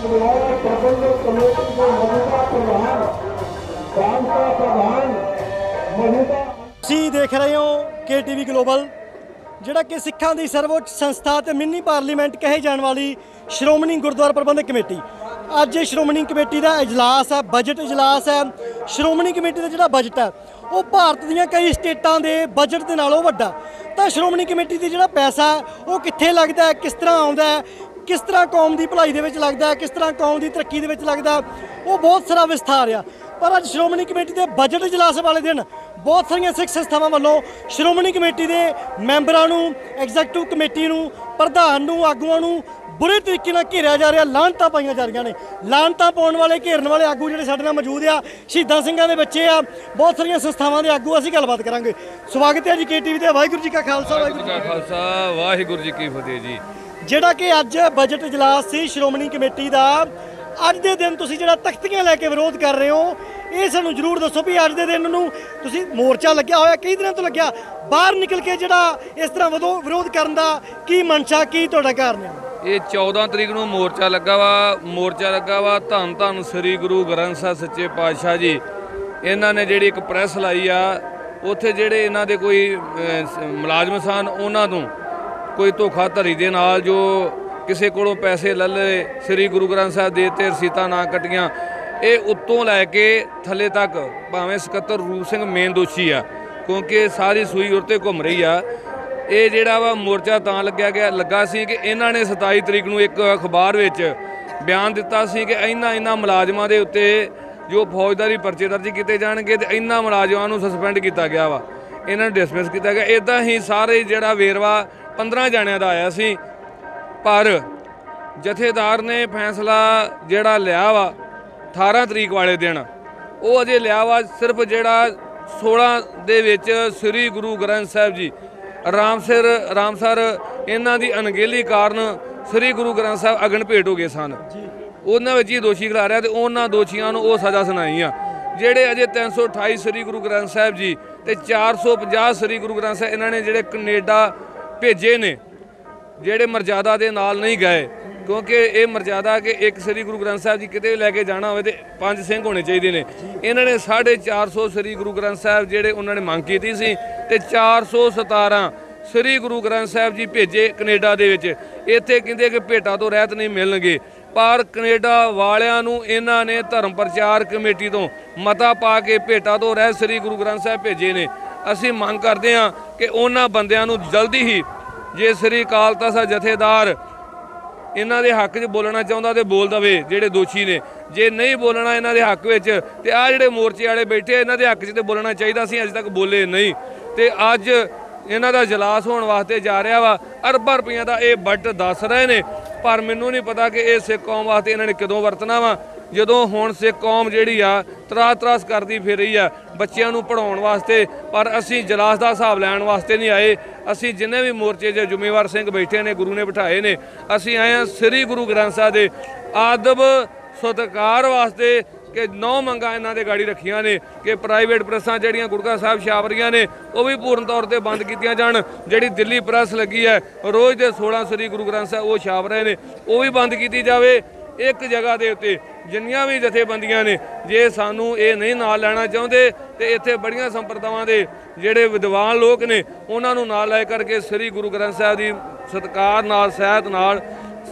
प्रबंधक कमेटी के मौजूदा प्रधान रामसा प्रधान मौजूदा ਤੁਸੀਂ ਦੇਖ ਰਹੇ ਹੋ KTV ਗਲੋਬਲ, ਜਿਹੜਾ ਕਿ ਸਿੱਖਾਂ ਦੀ ਸਰਵਉੱਚ ਸੰਸਥਾ ਤੇ ਮਿੰਨੀ ਪਾਰਲੀਮੈਂਟ ਕਹੇ ਜਾਣ ਵਾਲੀ ਸ਼੍ਰੋਮਣੀ ਗੁਰਦੁਆਰਾ ਪ੍ਰਬੰਧਕ ਕਮੇਟੀ। ਅੱਜ ਸ਼੍ਰੋਮਣੀ ਕਮੇਟੀ ਦਾ ਇਜਲਾਸ ਹੈ, ਬਜਟ ਇਜਲਾਸ ਹੈ। ਸ਼੍ਰੋਮਣੀ ਕਮੇਟੀ ਦਾ ਜਿਹੜਾ ਬਜਟ ਹੈ ਉਹ ਭਾਰਤ ਦੀਆਂ ਕਈ ਸਟੇਟਾਂ ਦੇ ਬਜਟ ਦੇ ਨਾਲੋਂ ਵੱਡਾ। ਤਾਂ ਸ਼੍ਰੋਮਣੀ ਕਮੇਟੀ ਦੀ ਜਿਹੜਾ ਪੈਸਾ ਹੈ ਉਹ ਕਿੱਥੇ ਲੱਗਦਾ ਹੈ, ਕਿਸ ਤਰ੍ਹਾਂ ਆਉਂਦਾ ਹੈ, ਕਿਸ ਤਰ੍ਹਾਂ ਕੌਮ ਦੀ ਭਲਾਈ ਦੇ ਵਿੱਚ ਲੱਗਦਾ ਹੈ, ਕਿਸ ਤਰ੍ਹਾਂ ਕੌਮ ਦੀ ਤਰੱਕੀ ਦੇ ਵਿੱਚ ਲੱਗਦਾ ਹੈ, ਉਹ ਬਹੁਤ ਸਾਰਾ ਵਿਸਥਾਰ ਆ। ਪਰ ਅੱਜ ਸ਼੍ਰੋਮਣੀ ਕਮੇਟੀ ਦੇ ਬਜਟ ਇਜਲਾਸ ਵਾਲੇ ਦਿਨ ਬਹੁਤ ਸਾਰੀਆਂ ਸਿੱਖ ਸੰਸਥਾਵਾਂ ਵੱਲੋਂ ਸ਼੍ਰੋਮਣੀ ਕਮੇਟੀ ਦੇ ਮੈਂਬਰਾਂ ਨੂੰ, ਐਗਜ਼ੈਕਟਿਵ ਕਮੇਟੀ ਨੂੰ, ਪ੍ਰਧਾਨ ਨੂੰ, ਆਗੂਆਂ ਨੂੰ ਬੁਰੇ ਤਰੀਕੇ ਨਾਲ ਘੇਰਿਆ ਜਾ ਰਿਹਾ, ਲਾਹਨਤਾਂ ਪਾਈਆਂ ਜਾ ਰਹੀਆਂ ਨੇ। ਲਾਹਨਤਾਂ ਪਾਉਣ ਵਾਲੇ, ਘੇਰਨ ਵਾਲੇ ਆਗੂ ਜਿਹੜੇ ਸਾਡੇ ਨਾਲ ਮੌਜੂਦ ਆ, ਸ਼ਹੀਦਾਂ ਸਿੰਘਾਂ ਦੇ ਬੱਚੇ ਆ, ਬਹੁਤ ਸਾਰੀਆਂ ਸੰਸਥਾਵਾਂ ਦੇ ਆਗੂ। ਅਸੀਂ ਗੱਲਬਾਤ ਕਰਾਂਗੇ। ਸਵਾਗਤ ਹੈ ਜੀ KTV ਤੇ। ਵਾਹਿਗੁਰੂ ਜੀ ਕਾ ਖਾਲਸਾ, ਵਾਹਿਗੁਰੂ ਜੀ ਕੀ ਖਾਲਸਾ, ਵਾਹਿਗੁਰੂ ਜੀ ਕੀ ਫਤਿਹ ਜੀ। ਜਿਹੜਾ ਕਿ ਅੱਜ ਬਜਟ ਇਜਲਾਸ ਸੀ ਸ਼੍ਰੋਮਣੀ ਕਮੇਟੀ ਦਾ, ਅੱਜ ਦੇ ਦਿਨ ਤੁਸੀਂ ਜਿਹੜਾ ਤਖਤੀਆਂ ਲੈ ਕੇ ਵਿਰੋਧ ਕਰ ਰਹੇ ਹੋ, ਇਹ ਸਾਨੂੰ ਜ਼ਰੂਰ ਦੱਸੋ ਵੀ ਅੱਜ ਦੇ ਦਿਨ ਨੂੰ ਤੁਸੀਂ ਮੋਰਚਾ ਲੱਗਿਆ ਹੋਇਆ, ਕਈ ਦਿਨਾਂ ਤੋਂ ਲੱਗਿਆ, ਬਾਹਰ ਨਿਕਲ ਕੇ ਜਿਹੜਾ ਇਸ ਤਰ੍ਹਾਂ ਵਿਰੋਧ ਕਰਨ ਦਾ ਕੀ ਮਨਸ਼ਾ, ਕੀ ਤੁਹਾਡਾ ਕਾਰਨ ਹੈ? ਇਹ 14 ਤਰੀਕ ਨੂੰ ਮੋਰਚਾ ਲੱਗਾ ਵਾ ਧੰਨ ਧੰਨ ਸ੍ਰੀ ਗੁਰੂ ਗ੍ਰੰਥ ਸਾਹਿਬ ਸੱਚੇ ਪਾਤਸ਼ਾਹ ਜੀ। ਇਹਨਾਂ ਨੇ ਜਿਹੜੀ ਇੱਕ ਪ੍ਰੈਸ ਲਾਈ ਆ, ਉੱਥੇ ਜਿਹੜੇ ਇਹਨਾਂ ਦੇ ਕੋਈ ਮੁਲਾਜ਼ਮ ਸਨ, ਉਹਨਾਂ ਤੋਂ ਕੋਈ ਧੋਖਾਧੜੀ ਦੇ ਨਾਲ ਜੋ ਕਿਸੇ ਕੋਲੋਂ ਪੈਸੇ ਲੈ ਲਏ, ਸ੍ਰੀ ਗੁਰੂ ਗ੍ਰੰਥ ਸਾਹਿਬ ਦੇ ਤੇ ਰਸੀਤਾਂ ਨਾ ਕੱਟੀਆਂ, ਇਹ ਉੱਤੋਂ ਲੈ ਕੇ ਥੱਲੇ ਤੱਕ ਭਾਵੇਂ ਸਕੱਤਰ ਰੂਪ ਸਿੰਘ ਮੇਨ ਦੋਸ਼ੀ ਆ, ਕਿਉਂਕਿ ਸਾਰੀ ਸੂਈ ਉਰਤੇ ਘੁੰਮ ਰਹੀ ਆ। ਇਹ ਜਿਹੜਾ ਵਾ ਮੋਰਚਾ ਤਾਂ ਲੱਗਾ ਸੀ ਕਿ ਇਹਨਾਂ ਨੇ 27 ਤਰੀਕ ਨੂੰ ਇੱਕ ਅਖਬਾਰ ਵਿੱਚ ਬਿਆਨ ਦਿੱਤਾ ਸੀ ਕਿ ਇਹਨਾਂ ਮੁਲਾਜ਼ਮਾਂ ਦੇ ਉੱਤੇ ਜੋ ਫੌਜਦਾਰੀ ਪਰਚੇ ਦਰਜ ਕੀਤੇ ਜਾਣਗੇ ਤੇ ਇਹਨਾਂ ਮੁਲਾਜ਼ਮਾਂ ਨੂੰ ਸਸਪੈਂਡ ਕੀਤਾ ਗਿਆ ਵਾ, ਇਹਨਾਂ ਨੂੰ ਡਿਸਮਿਸ ਕੀਤਾ ਗਿਆ। ਇੱਦਾਂ ਹੀ ਸਾਰੇ ਜਿਹੜਾ ਵੇਰਵਾ 15 ਜਾਣਿਆਂ ਦਾ ਆਇਆ ਸੀ, ਪਰ ਜਥੇਦਾਰ ਨੇ ਫੈਸਲਾ ਜਿਹੜਾ ਲਿਆ ਵਾ 18 ਤਰੀਕ ਵਾਲੇ ਦਿਨ, ਉਹ ਅਜੇ ਲਿਆ ਵਾ ਸਿਰਫ ਜਿਹੜਾ 16 ਦੇ ਵਿੱਚ ਸ੍ਰੀ ਗੁਰੂ ਗ੍ਰੰਥ ਸਾਹਿਬ ਜੀ ਰਾਮਸਰ ਇਹਨਾਂ ਦੀ ਅਣਗਹਿਲੀ ਕਾਰਨ ਸ੍ਰੀ ਗੁਰੂ ਗ੍ਰੰਥ ਸਾਹਿਬ ਅਗਨ ਭੇਟ ਹੋ ਗਏ ਸਨ। ਉਹਨਾਂ ਵਿੱਚ ਹੀ ਦੋਸ਼ੀ ਖਿਲਾਰਿਆ ਰਿਹਾ ਤੇ ਉਹਨਾਂ ਦੋਸ਼ੀਆਂ ਨੂੰ ਉਹ ਸਜ਼ਾ ਸੁਣਾਈ ਆ। ਜਿਹੜੇ ਅਜੇ 328 ਸ੍ਰੀ ਗੁਰੂ ਗ੍ਰੰਥ ਸਾਹਿਬ ਜੀ ਤੇ 450 ਸ੍ਰੀ ਗੁਰੂ ਗ੍ਰੰਥ ਸਾਹਿਬ ਇਹਨਾਂ ਨੇ ਜਿਹੜੇ ਕੈਨੇਡਾ ਭੇਜੇ ਨੇ, ਜਿਹੜੇ ਮਰਜ਼ਾਦਾ ਦੇ ਨਾਲ ਨਹੀਂ ਗਏ, ਕਿਉਂਕਿ ਇਹ ਮਰਜ਼ਾਦਾ ਕਿ ਇੱਕ ਸ੍ਰੀ ਗੁਰੂ ਗ੍ਰੰਥ ਸਾਹਿਬ ਜੀ ਕਿਤੇ ਵੀ ਲੈ ਕੇ ਜਾਣਾ ਹੋਵੇ ਤੇ 5 ਸਿੰਘ ਹੋਣੇ ਚਾਹੀਦੇ ਨੇ। ਇਹਨਾਂ ਨੇ 450 ਸ੍ਰੀ ਗੁਰੂ ਗ੍ਰੰਥ ਸਾਹਿਬ ਜਿਹੜੇ ਉਹਨਾਂ ਨੇ ਮੰਗ ਕੀਤੀ ਸੀ ਤੇ 417 ਸ੍ਰੀ ਗੁਰੂ ਗ੍ਰੰਥ ਸਾਹਿਬ ਜੀ ਭੇਜੇ ਕੈਨੇਡਾ ਦੇ ਵਿੱਚ। ਇੱਥੇ ਕਹਿੰਦੇ ਕਿ ਭੇਟਾਂ ਤੋਂ ਰਹਿਤ ਨਹੀਂ ਮਿਲਣਗੇ, ਪਰ ਕੈਨੇਡਾ ਵਾਲਿਆਂ ਨੂੰ ਇਹਨਾਂ ਨੇ ਧਰਮ ਪ੍ਰਚਾਰ ਕਮੇਟੀ ਤੋਂ ਮਤਾ ਪਾ ਕੇ ਭੇਟਾਂ ਤੋਂ ਰਹਿਤ ਸ੍ਰੀ ਗੁਰੂ ਗ੍ਰੰਥ ਸਾਹਿਬ ਭੇਜੇ ਨੇ। ਅਸੀਂ ਮੰਗ ਕਰਦੇ ਹਾਂ ਕਿ ਉਹਨਾਂ ਬੰਦਿਆਂ ਨੂੰ ਜਲਦੀ ਹੀ, ਜੇ ਸ੍ਰੀ ਅਕਾਲ ਤਖਤ ਸਾਹਿਬ ਜਥੇਦਾਰ ਇਹਨਾਂ ਦੇ ਹੱਕ 'ਚ ਬੋਲਣਾ ਚਾਹੁੰਦਾ ਤੇ ਬੋਲ ਦਵੇ, ਜਿਹੜੇ ਦੋਸ਼ੀ ਨੇ। ਜੇ ਨਹੀਂ ਬੋਲਣਾ ਇਹਨਾਂ ਦੇ ਹੱਕ ਵਿੱਚ, ਤੇ ਆਹ ਜਿਹੜੇ ਮੋਰਚੇ ਵਾਲੇ ਬੈਠੇ ਇਹਨਾਂ ਦੇ ਹੱਕ 'ਚ ਤੇ ਬੋਲਣਾ ਚਾਹੀਦਾ ਸੀ, ਅਜੇ ਤੱਕ ਬੋਲੇ ਨਹੀਂ। ਤੇ ਅੱਜ ਇਹਨਾਂ ਦਾ ਇਜਲਾਸ ਹੋਣ ਵਾਸਤੇ ਜਾ ਰਿਹਾ ਵਾ, ਅਰਬਾਂ ਰੁਪਈਆਂ ਦਾ ਇਹ ਬਜਟ ਦੱਸ ਰਹੇ ਨੇ, ਪਰ ਮੈਨੂੰ ਨਹੀਂ ਪਤਾ ਕਿ ਇਹ ਸਿੱਖ ਕੌਮ ਵਾਸਤੇ ਇਹਨਾਂ ਨੇ ਕਦੋਂ ਵਰਤਣਾ ਵਾ, ਜਦੋਂ ਹੁਣ ਸਿੱਖ ਕੌਮ ਜਿਹੜੀ ਆ ਤਰਾਸ ਕਰਦੀ ਫਿਰ ਰਹੀ ਆ ਬੱਚਿਆਂ ਨੂੰ ਪੜ੍ਹਾਉਣ ਵਾਸਤੇ। ਪਰ ਅਸੀਂ ਇਜਲਾਸ ਦਾ ਹਿਸਾਬ ਲੈਣ ਵਾਸਤੇ ਨਹੀਂ ਆਏ। ਅਸੀਂ ਜਿੰਨੇ ਵੀ ਮੋਰਚੇ 'ਚ ਜ਼ਿੰਮੇਵਾਰ ਸਿੰਘ ਬੈਠੇ ਨੇ, ਗੁਰੂ ਨੇ ਬਿਠਾਏ ਨੇ, ਅਸੀਂ ਆਏ ਹਾਂ ਸ੍ਰੀ ਗੁਰੂ ਗ੍ਰੰਥ ਸਾਹਿਬ ਦੇ ਆਦਬ ਸਤਿਕਾਰ ਵਾਸਤੇ। ਕਿ 9 ਮੰਗਾਂ ਇਹਨਾਂ ਦੇ ਗਾੜੀ ਰੱਖੀਆਂ ਨੇ ਕਿ ਪ੍ਰਾਈਵੇਟ ਪ੍ਰੈਸਾਂ ਜਿਹੜੀਆਂ ਗੁਰਦੁਆਰਾ ਸਾਹਿਬ ਛਾਪ ਰਹੀਆਂ ਨੇ ਉਹ ਵੀ ਪੂਰਨ ਤੌਰ ਤੇ ਬੰਦ ਕੀਤੀਆਂ ਜਾਣ। ਜਿਹੜੀ ਦਿੱਲੀ ਪ੍ਰੈਸ ਲੱਗੀ ਹੈ ਰੋਜ਼ ਦੇ 16 ਸ੍ਰੀ ਗੁਰੂ ਗ੍ਰੰਥ ਸਾਹਿਬ ਉਹ ਛਾਪ ਰਹੇ ਨੇ, ਉਹ ਵੀ ਬੰਦ ਕੀਤੀ ਜਾਵੇ। ਇੱਕ ਜਗ੍ਹਾ ਦੇ ਉੱਤੇ ਜਿੰਨੀਆਂ ਵੀ ਜਥੇਬੰਦੀਆਂ ਨੇ, ਜੇ ਸਾਨੂੰ ਇਹ ਨਹੀਂ ਨਾਲ ਲੈਣਾ ਚਾਹੁੰਦੇ ਤੇ ਇੱਥੇ ਬੜੀਆਂ ਸੰਪਰਦਾਵਾਂ ਦੇ ਜਿਹੜੇ ਵਿਦਵਾਨ ਲੋਕ ਨੇ ਉਹਨਾਂ ਨੂੰ ਨਾਲ ਲੈ ਕਰਕੇ ਸ੍ਰੀ ਗੁਰੂ ਗ੍ਰੰਥ ਸਾਹਿਬ ਦੀ ਸਤਿਕਾਰ ਨਾਲ, ਸਹਿਤ ਨਾਲ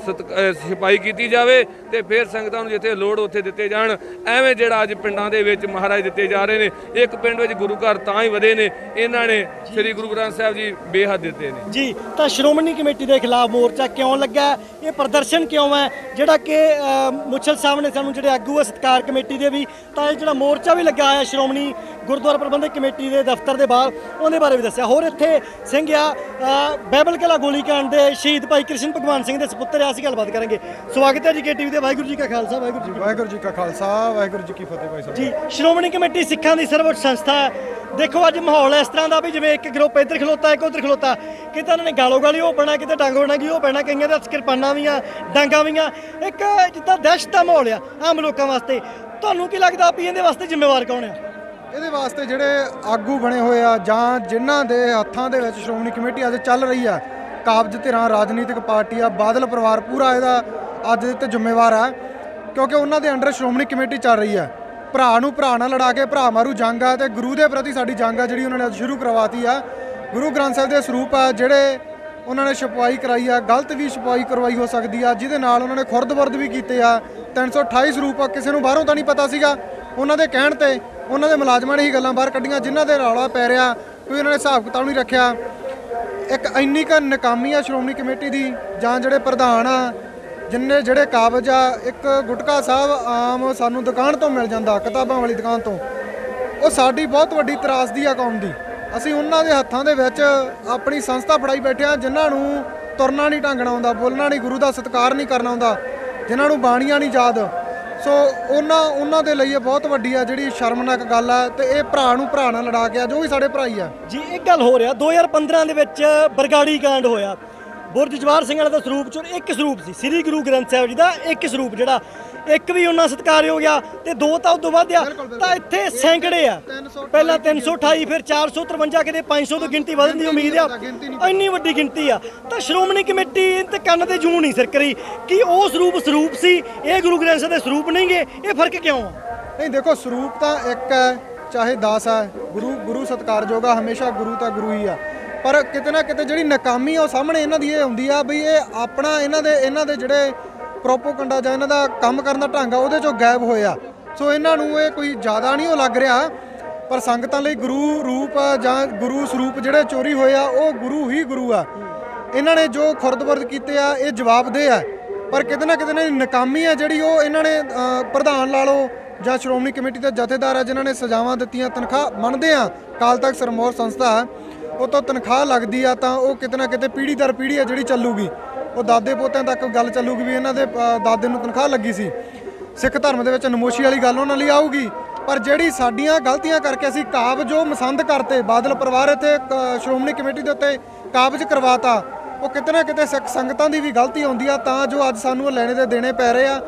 ਸਿਪਾਹੀ ਕੀਤੀ ਜਾਵੇ ਤੇ ਫਿਰ ਸੰਗਤਾਂ ਨੂੰ ਜਿੱਥੇ ਲੋੜ ਉੱਥੇ ਦਿੱਤੇ ਜਾਣ। ਐਵੇਂ ਜਿਹੜਾ ਅੱਜ ਪਿੰਡਾਂ ਦੇ ਵਿੱਚ ਮਹਾਰਾਜ ਦਿੱਤੇ ਜਾ ਰਹੇ ਨੇ, ਇੱਕ ਪਿੰਡ ਵਿੱਚ ਗੁਰੂ ਘਰ ਤਾਂ ਹੀ ਵਧੇ ਨੇ, ਇਹਨਾਂ ਨੇ ਸ੍ਰੀ ਗੁਰੂ ਗ੍ਰੰਥ ਸਾਹਿਬ ਜੀ ਬੇਹੱਦ ਦਿੱਤੇ ਨੇ ਜੀ। ਤਾਂ ਸ਼੍ਰੋਮਣੀ ਕਮੇਟੀ ਦੇ ਖਿਲਾਫ ਮੋਰਚਾ ਕਿਉਂ ਲੱਗਾ, ਇਹ ਪ੍ਰਦਰਸ਼ਨ ਕਿਉਂ ਹੈ, ਜਿਹੜਾ ਕਿ ਮੁੱਛਲ ਸਾਹਿਬ ਨੇ ਸਾਨੂੰ ਜਿਹੜੇ ਆਗੂ ਹੈ ਸਤਿਕਾਰ ਕਮੇਟੀ ਦੇ ਵੀ, ਤਾਂ ਇਹ ਜਿਹੜਾ ਮੋਰਚਾ ਵੀ ਲੱਗਾ ਹੋਇਆ ਸ਼੍ਰੋਮਣੀ ਗੁਰਦੁਆਰਾ ਪ੍ਰਬੰਧਕ ਕਮੇਟੀ ਦੇ ਦਫ਼ਤਰ ਦੇ ਬਾਹਰ, ਉਹਦੇ ਬਾਰੇ ਵੀ ਦੱਸਿਆ। ਹੋਰ ਇੱਥੇ ਸਿੰਘ ਆ ਬਾਈਬਲ ਕਿਲਾ ਗੋਲੀकांड ਦੇ ਸ਼ਹੀਦ ਭਾਈ ਕ੍ਰਿਸ਼ਨ ਭਗਵਾਨ ਸਿੰਘ ਦੇ ਸਪੁੱਤਰ ਆ, ਅਸੀਂ ਗੱਲਬਾਤ ਕਰਾਂਗੇ। ਸਵਾਗਤ ਹੈ ਜੀ KTV ਤੇ। ਵਾਹਿਗੁਰੂ ਜੀ ਕਾ ਖਾਲਸਾ, ਵਾਹਿਗੁਰੂ ਜੀ ਕੀ ਖਾਲਸਾ, ਵਾਹਿਗੁਰੂ ਜੀ ਕੀ ਫਤਿਹ। ਭਾਈ ਸਾਹਿਬ ਜੀ, ਸ਼੍ਰੋਮਣੀ ਕਮੇਟੀ ਸਿੱਖਾਂ ਦੀ ਸਰਵਉੱਚ ਸੰਸਥਾ ਹੈ। ਦੇਖੋ ਅੱਜ ਮਾਹੌਲ ਇਸ ਤਰ੍ਹਾਂ ਦਾ ਵੀ ਜਿਵੇਂ ਇੱਕ ਗਰੁੱਪ ਇੱਧਰ ਖਲੋਤਾ, ਇੱਕ ਉੱਧਰ ਖਲੋਤਾ, ਕਿਤੇ ਉਹਨਾਂ ਨੇ ਗਾਲੋ ਗਾਲੀ ਉਹ ਪੈਣਾ, ਕਿਤੇ ਡੰਗ ਬਣਾਗੀ ਉਹ ਪੈਣਾ, ਕਈਆਂ ਦੇ ਹੱਥ ਕਿਰਪਾਨਾਂ ਵੀ ਆ, ਡਾਂਗਾਂ ਵੀ ਆ, ਇੱਕ ਜਿੱਦਾਂ ਦਹਿਸ਼ਤ ਦਾ ਮਾਹੌਲ ਆ ਆਮ ਲੋਕਾਂ ਵਾਸਤੇ। ਤੁਹਾਨੂੰ ਕੀ ਲੱਗਦਾ ਵੀ ਇਹਦੇ ਵਾਸਤੇ ਜ਼ਿੰਮੇਵਾਰ ਕੌਣ ਆ? ਇਹਦੇ ਵਾਸਤੇ ਜਿਹੜੇ ਆਗੂ ਬਣੇ ਹੋਏ ਆ ਜਾਂ ਜਿਨ੍ਹਾਂ ਦੇ ਹੱਥਾਂ ਦੇ ਵਿੱਚ ਸ਼੍ਰੋਮਣੀ ਕਮੇਟੀ ਅੱਜ ਚੱਲ ਰਹੀ ਆ, ਕਾਬਜ਼ ਧਿਰਾਂ ਰਾਜਨੀਤਿਕ ਪਾਰਟੀ ਆ, ਬਾਦਲ ਪਰਿਵਾਰ ਪੂਰਾ ਇਹਦਾ ਅੱਜ ਤੇ ਜ਼ਿੰਮੇਵਾਰ ਆ। ਕਿਉਂਕਿ ਉਹਨਾਂ ਦੇ ਅੰਡਰ ਸ਼੍ਰੋਮਣੀ ਕਮੇਟੀ ਚੱਲ ਰਹੀ ਹੈ। ਭਰਾ ਨੂੰ ਭਰਾ ਨਾਲ ਲੜਾ ਕੇ ਭਰਾ ਮਾਰੂ ਜੰਗ ਆ ਤੇ ਗੁਰੂ ਦੇ ਪ੍ਰਤੀ ਸਾਡੀ ਜੰਗ ਆ ਜਿਹੜੀ ਉਹਨਾਂ ਨੇ ਅੱਜ ਸ਼ੁਰੂ ਕਰਵਾਤੀ ਆ। ਗੁਰੂ ਗ੍ਰੰਥ ਸਾਹਿਬ ਦੇ ਸਰੂਪ ਆ ਜਿਹੜੇ ਉਹਨਾਂ ਨੇ ਛਪਾਈ ਕਰਾਈ ਆ, ਗਲਤ ਵੀ ਛਪਾਈ ਕਰਵਾਈ ਹੋ ਸਕਦੀ ਆ, ਜਿਹਦੇ ਨਾਲ ਉਹਨਾਂ ਨੇ ਖੁਰਦ-ਬੁਰਦ ਵੀ ਕੀਤੇ ਆ। 328 ਸਰੂਪ ਆ, ਕਿਸੇ ਨੂੰ ਬਾਹਰੋਂ ਤਾਂ ਨਹੀਂ ਪਤਾ ਸੀਗਾ, ਉਹਨਾਂ ਦੇ ਕਹਿਣ ਤੇ ਉਹਨਾਂ ਦੇ ਮੁਲਾਜ਼ਮਾਂ ਨੇ ਹੀ ਗੱਲਾਂ ਬਾਹਰ ਕੱਢੀਆਂ ਜਿਨ੍ਹਾਂ ਦੇ ਰੌਲਾ ਪੈ ਰਿਹਾ, ਕੋਈ ਉਹਨਾਂ ਨੇ ਹਿਸਾਬ ਕਿਤਾਬ ਨਹੀਂ ਰੱਖਿਆ। ਇੱਕ ਇੰਨੀ ਕੁ ਨਾਕਾਮੀ ਆ ਸ਼੍ਰੋਮਣੀ ਕਮੇਟੀ ਦੀ, ਜਾਂ ਜਿਹੜੇ ਪ੍ਰਧਾਨ ਆ ਜਿਹੜੇ ਕਾਬਜ਼ ਆ। ਇੱਕ ਗੁਟਕਾ ਸਾਹਿਬ ਆਮ ਸਾਨੂੰ ਦੁਕਾਨ ਤੋਂ ਮਿਲ ਜਾਂਦਾ, ਕਿਤਾਬਾਂ ਵਾਲੀ ਦੁਕਾਨ ਤੋਂ, ਉਹ ਸਾਡੀ ਬਹੁਤ ਵੱਡੀ ਤਰਾਸਦੀ ਆ ਕੌਮ ਦੀ। ਅਸੀਂ ਉਹਨਾਂ ਦੇ ਹੱਥਾਂ ਦੇ ਵਿੱਚ ਆਪਣੀ ਸੰਸਥਾ ਫੜਾਈ ਬੈਠੇ ਆ ਜਿਨ੍ਹਾਂ ਨੂੰ ਤੁਰਨਾ ਨਹੀਂ, ਢੰਗਣਾ ਆਉਂਦਾ, ਬੋਲਣਾ ਨਹੀਂ, ਗੁਰੂ ਦਾ ਸਤਿਕਾਰ ਨਹੀਂ ਕਰਨਾ ਆਉਂਦਾ, ਜਿਨ੍ਹਾਂ ਨੂੰ ਬਾਣੀਆਂ ਨਹੀਂ ਯਾਦ। ਸੋ ਉਹਨਾਂ ਦੇ ਲਈ ਇਹ ਬਹੁਤ ਵੱਡੀ ਆ ਜਿਹੜੀ ਸ਼ਰਮਨਾਕ ਗੱਲ ਆ। ਤੇ ਇਹ ਭਰਾ ਨੂੰ ਭਰਾ ਨਾਲ ਲੜਾ ਕੇ ਆ, ਜੋ ਵੀ ਸਾਡੇ ਭਰਾ ਹੀ ਆ ਜੀ। ਇੱਕ ਗੱਲ ਹੋ ਰਿਹਾ, 2015 ਦੇ ਵਿੱਚ ਬਰਗਾੜੀ ਕਾਂਡ ਹੋਇਆ। ਬੁਰਜ ਜਵਾਹਰ ਸਿੰਘ ਵਾਲੇ ਦਾ ਸਰੂਪ ਚੋਂ ਇੱਕ ਸਰੂਪ ਸੀ, ਸ੍ਰੀ ਗੁਰੂ ਗ੍ਰੰਥ ਸਾਹਿਬ ਜੀ ਦਾ ਇੱਕ ਸਰੂਪ, ਜਿਹੜਾ ਇੱਕ ਵੀ ਉਹਨਾਂ ਸਤਿਕਾਰ ਹੋ ਗਿਆ ਤੇ ਦੋ ਤਾਂ ਉਦੋਂ ਵੱਧ ਆ। ਤਾਂ ਇੱਥੇ ਸੈਂਕੜੇ ਆ, ਪਹਿਲਾਂ 328, ਫਿਰ 453, ਕਿਤੇ 500 ਤੋਂ ਗਿਣਤੀ ਵਧਣ ਦੀ ਉਮੀਦ ਆ। ਇੰਨੀ ਵੱਡੀ ਗਿਣਤੀ ਆ। ਤਾਂ ਸ਼੍ਰੋਮਣੀ ਕਮੇਟੀ ਤੇ ਕੰਨ ਤੇ ਜੂੰ ਨਹੀਂ ਸਰਕਰੀ ਕਿ ਉਹ ਸਰੂਪ ਸੀ, ਇਹ ਗੁਰੂ ਗ੍ਰੰਥ ਸਾਹਿਬ ਦੇ ਸਰੂਪ ਨਹੀਂਗੇ। ਇਹ ਫਰਕ ਕਿਉਂ ਆ? ਨਹੀਂ ਦੇਖੋ, ਸਰੂਪ ਤਾਂ ਇੱਕ ਹੈ ਚਾਹੇ 10 ਹੈ, ਗੁਰੂ ਸਤਿਕਾਰਯੋਗ ਆ, ਹਮੇਸ਼ਾ ਗੁਰੂ ਤਾਂ ਗੁਰੂ ਹੀ ਆ। ਪਰ ਕਿਤੇ ਨਾ ਕਿਤੇ ਜਿਹੜੀ ਨਾਕਾਮੀ ਆ ਉਹ ਸਾਹਮਣੇ ਇਹਨਾਂ ਦੀ ਇਹ ਹੁੰਦੀ ਆ ਵੀ ਇਹ ਆਪਣਾ ਇਹਨਾਂ ਦੇ ਜਿਹੜੇ ਪ੍ਰੋਪੋਗੰਡਾ ਜਾਂ ਇਹਨਾਂ ਦਾ ਕੰਮ ਕਰਨ ਦਾ ਢੰਗ ਆ ਉਹਦੇ ਚੋਂ ਗਾਇਬ ਹੋਇਆ। ਸੋ ਇਹਨਾਂ ਨੂੰ ਇਹ ਕੋਈ ਜ਼ਿਆਦਾ ਨਹੀਂ ਉਹ ਲੱਗ ਰਿਹਾ, ਪਰ ਸੰਗਤਾਂ ਲਈ ਗੁਰੂ ਰੂਪ ਜਾਂ ਗੁਰੂ ਸਰੂਪ ਜਿਹੜੇ ਚੋਰੀ ਹੋਏ ਆ ਉਹ ਗੁਰੂ ਹੀ ਗੁਰੂ ਆ। ਇਹਨਾਂ ਨੇ ਜੋ ਖੁਰਦ-ਬੁਰਦ ਕੀਤੇ ਆ ਇਹ ਜਵਾਬਦੇਹ ਆ। ਪਰ ਕਿਤੇ ਨਾ ਕਿਤੇ ਇਹਨਾਂ ਦੀ ਨਾਕਾਮੀ ਆ ਜਿਹੜੀ ਉਹ ਇਹਨਾਂ ਨੇ ਪ੍ਰਧਾਨ ਲਾ ਲਓ ਜਾਂ ਸ਼੍ਰੋਮਣੀ ਕਮੇਟੀ ਦੇ ਜਥੇਦਾਰ ਆ ਜਿਨ੍ਹਾਂ ਨੇ ਸਜ਼ਾਵਾਂ ਦਿੱਤੀਆਂ, ਤਨਖਾਹ ਮੰਨਦੇ ਆ ਅਕਾਲ ਤਖਤ ਸਿਰਮੌਰ ਸੰਸਥਾ, ਉਹ ਤੋਂ ਤਨਖਾਹ ਲੱਗਦੀ ਆ, ਤਾਂ ਉਹ ਕਿਤੇ ਨਾ ਕਿਤੇ ਪੀੜ੍ਹੀ ਦਰ ਪੀੜ੍ਹੀ ਆ ਜਿਹੜੀ ਚੱਲੂਗੀ। ਉਹ ਦਾਦੇ ਪੋਤਿਆਂ ਤੱਕ ਗੱਲ ਚੱਲੂਗੀ ਵੀ ਇਹਨਾਂ ਦੇ ਦਾਦੇ ਨੂੰ ਤਨਖਾਹ ਲੱਗੀ ਸੀ। ਸਿੱਖ ਧਰਮ ਦੇ ਵਿੱਚ ਨਮੋਸ਼ੀ ਵਾਲੀ ਗੱਲ ਉਹਨਾਂ ਲਈ ਆਊਗੀ। ਪਰ ਜਿਹੜੀ ਸਾਡੀਆਂ ਗਲਤੀਆਂ ਕਰਕੇ ਅਸੀਂ ਕਾਬਜ਼ ਜੋ ਮਸੰਦ ਕਰਤੇ, ਬਾਦਲ ਪਰਿਵਾਰ ਇੱਥੇ ਸ਼੍ਰੋਮਣੀ ਕਮੇਟੀ ਦੇ ਉੱਤੇ ਕਾਬਜ਼ ਕਰਵਾਤਾ, ਉਹ ਕਿਤੇ ਨਾ ਕਿਤੇ ਸਿੱਖ ਸੰਗਤਾਂ ਦੀ ਵੀ ਗਲਤੀ ਆਉਂਦੀ ਆ, ਤਾਂ ਜੋ ਅੱਜ ਸਾਨੂੰ ਉਹ ਲੈਣੇ ਦੇ ਦੇਣੇ ਪੈ ਰਹੇ ਆ।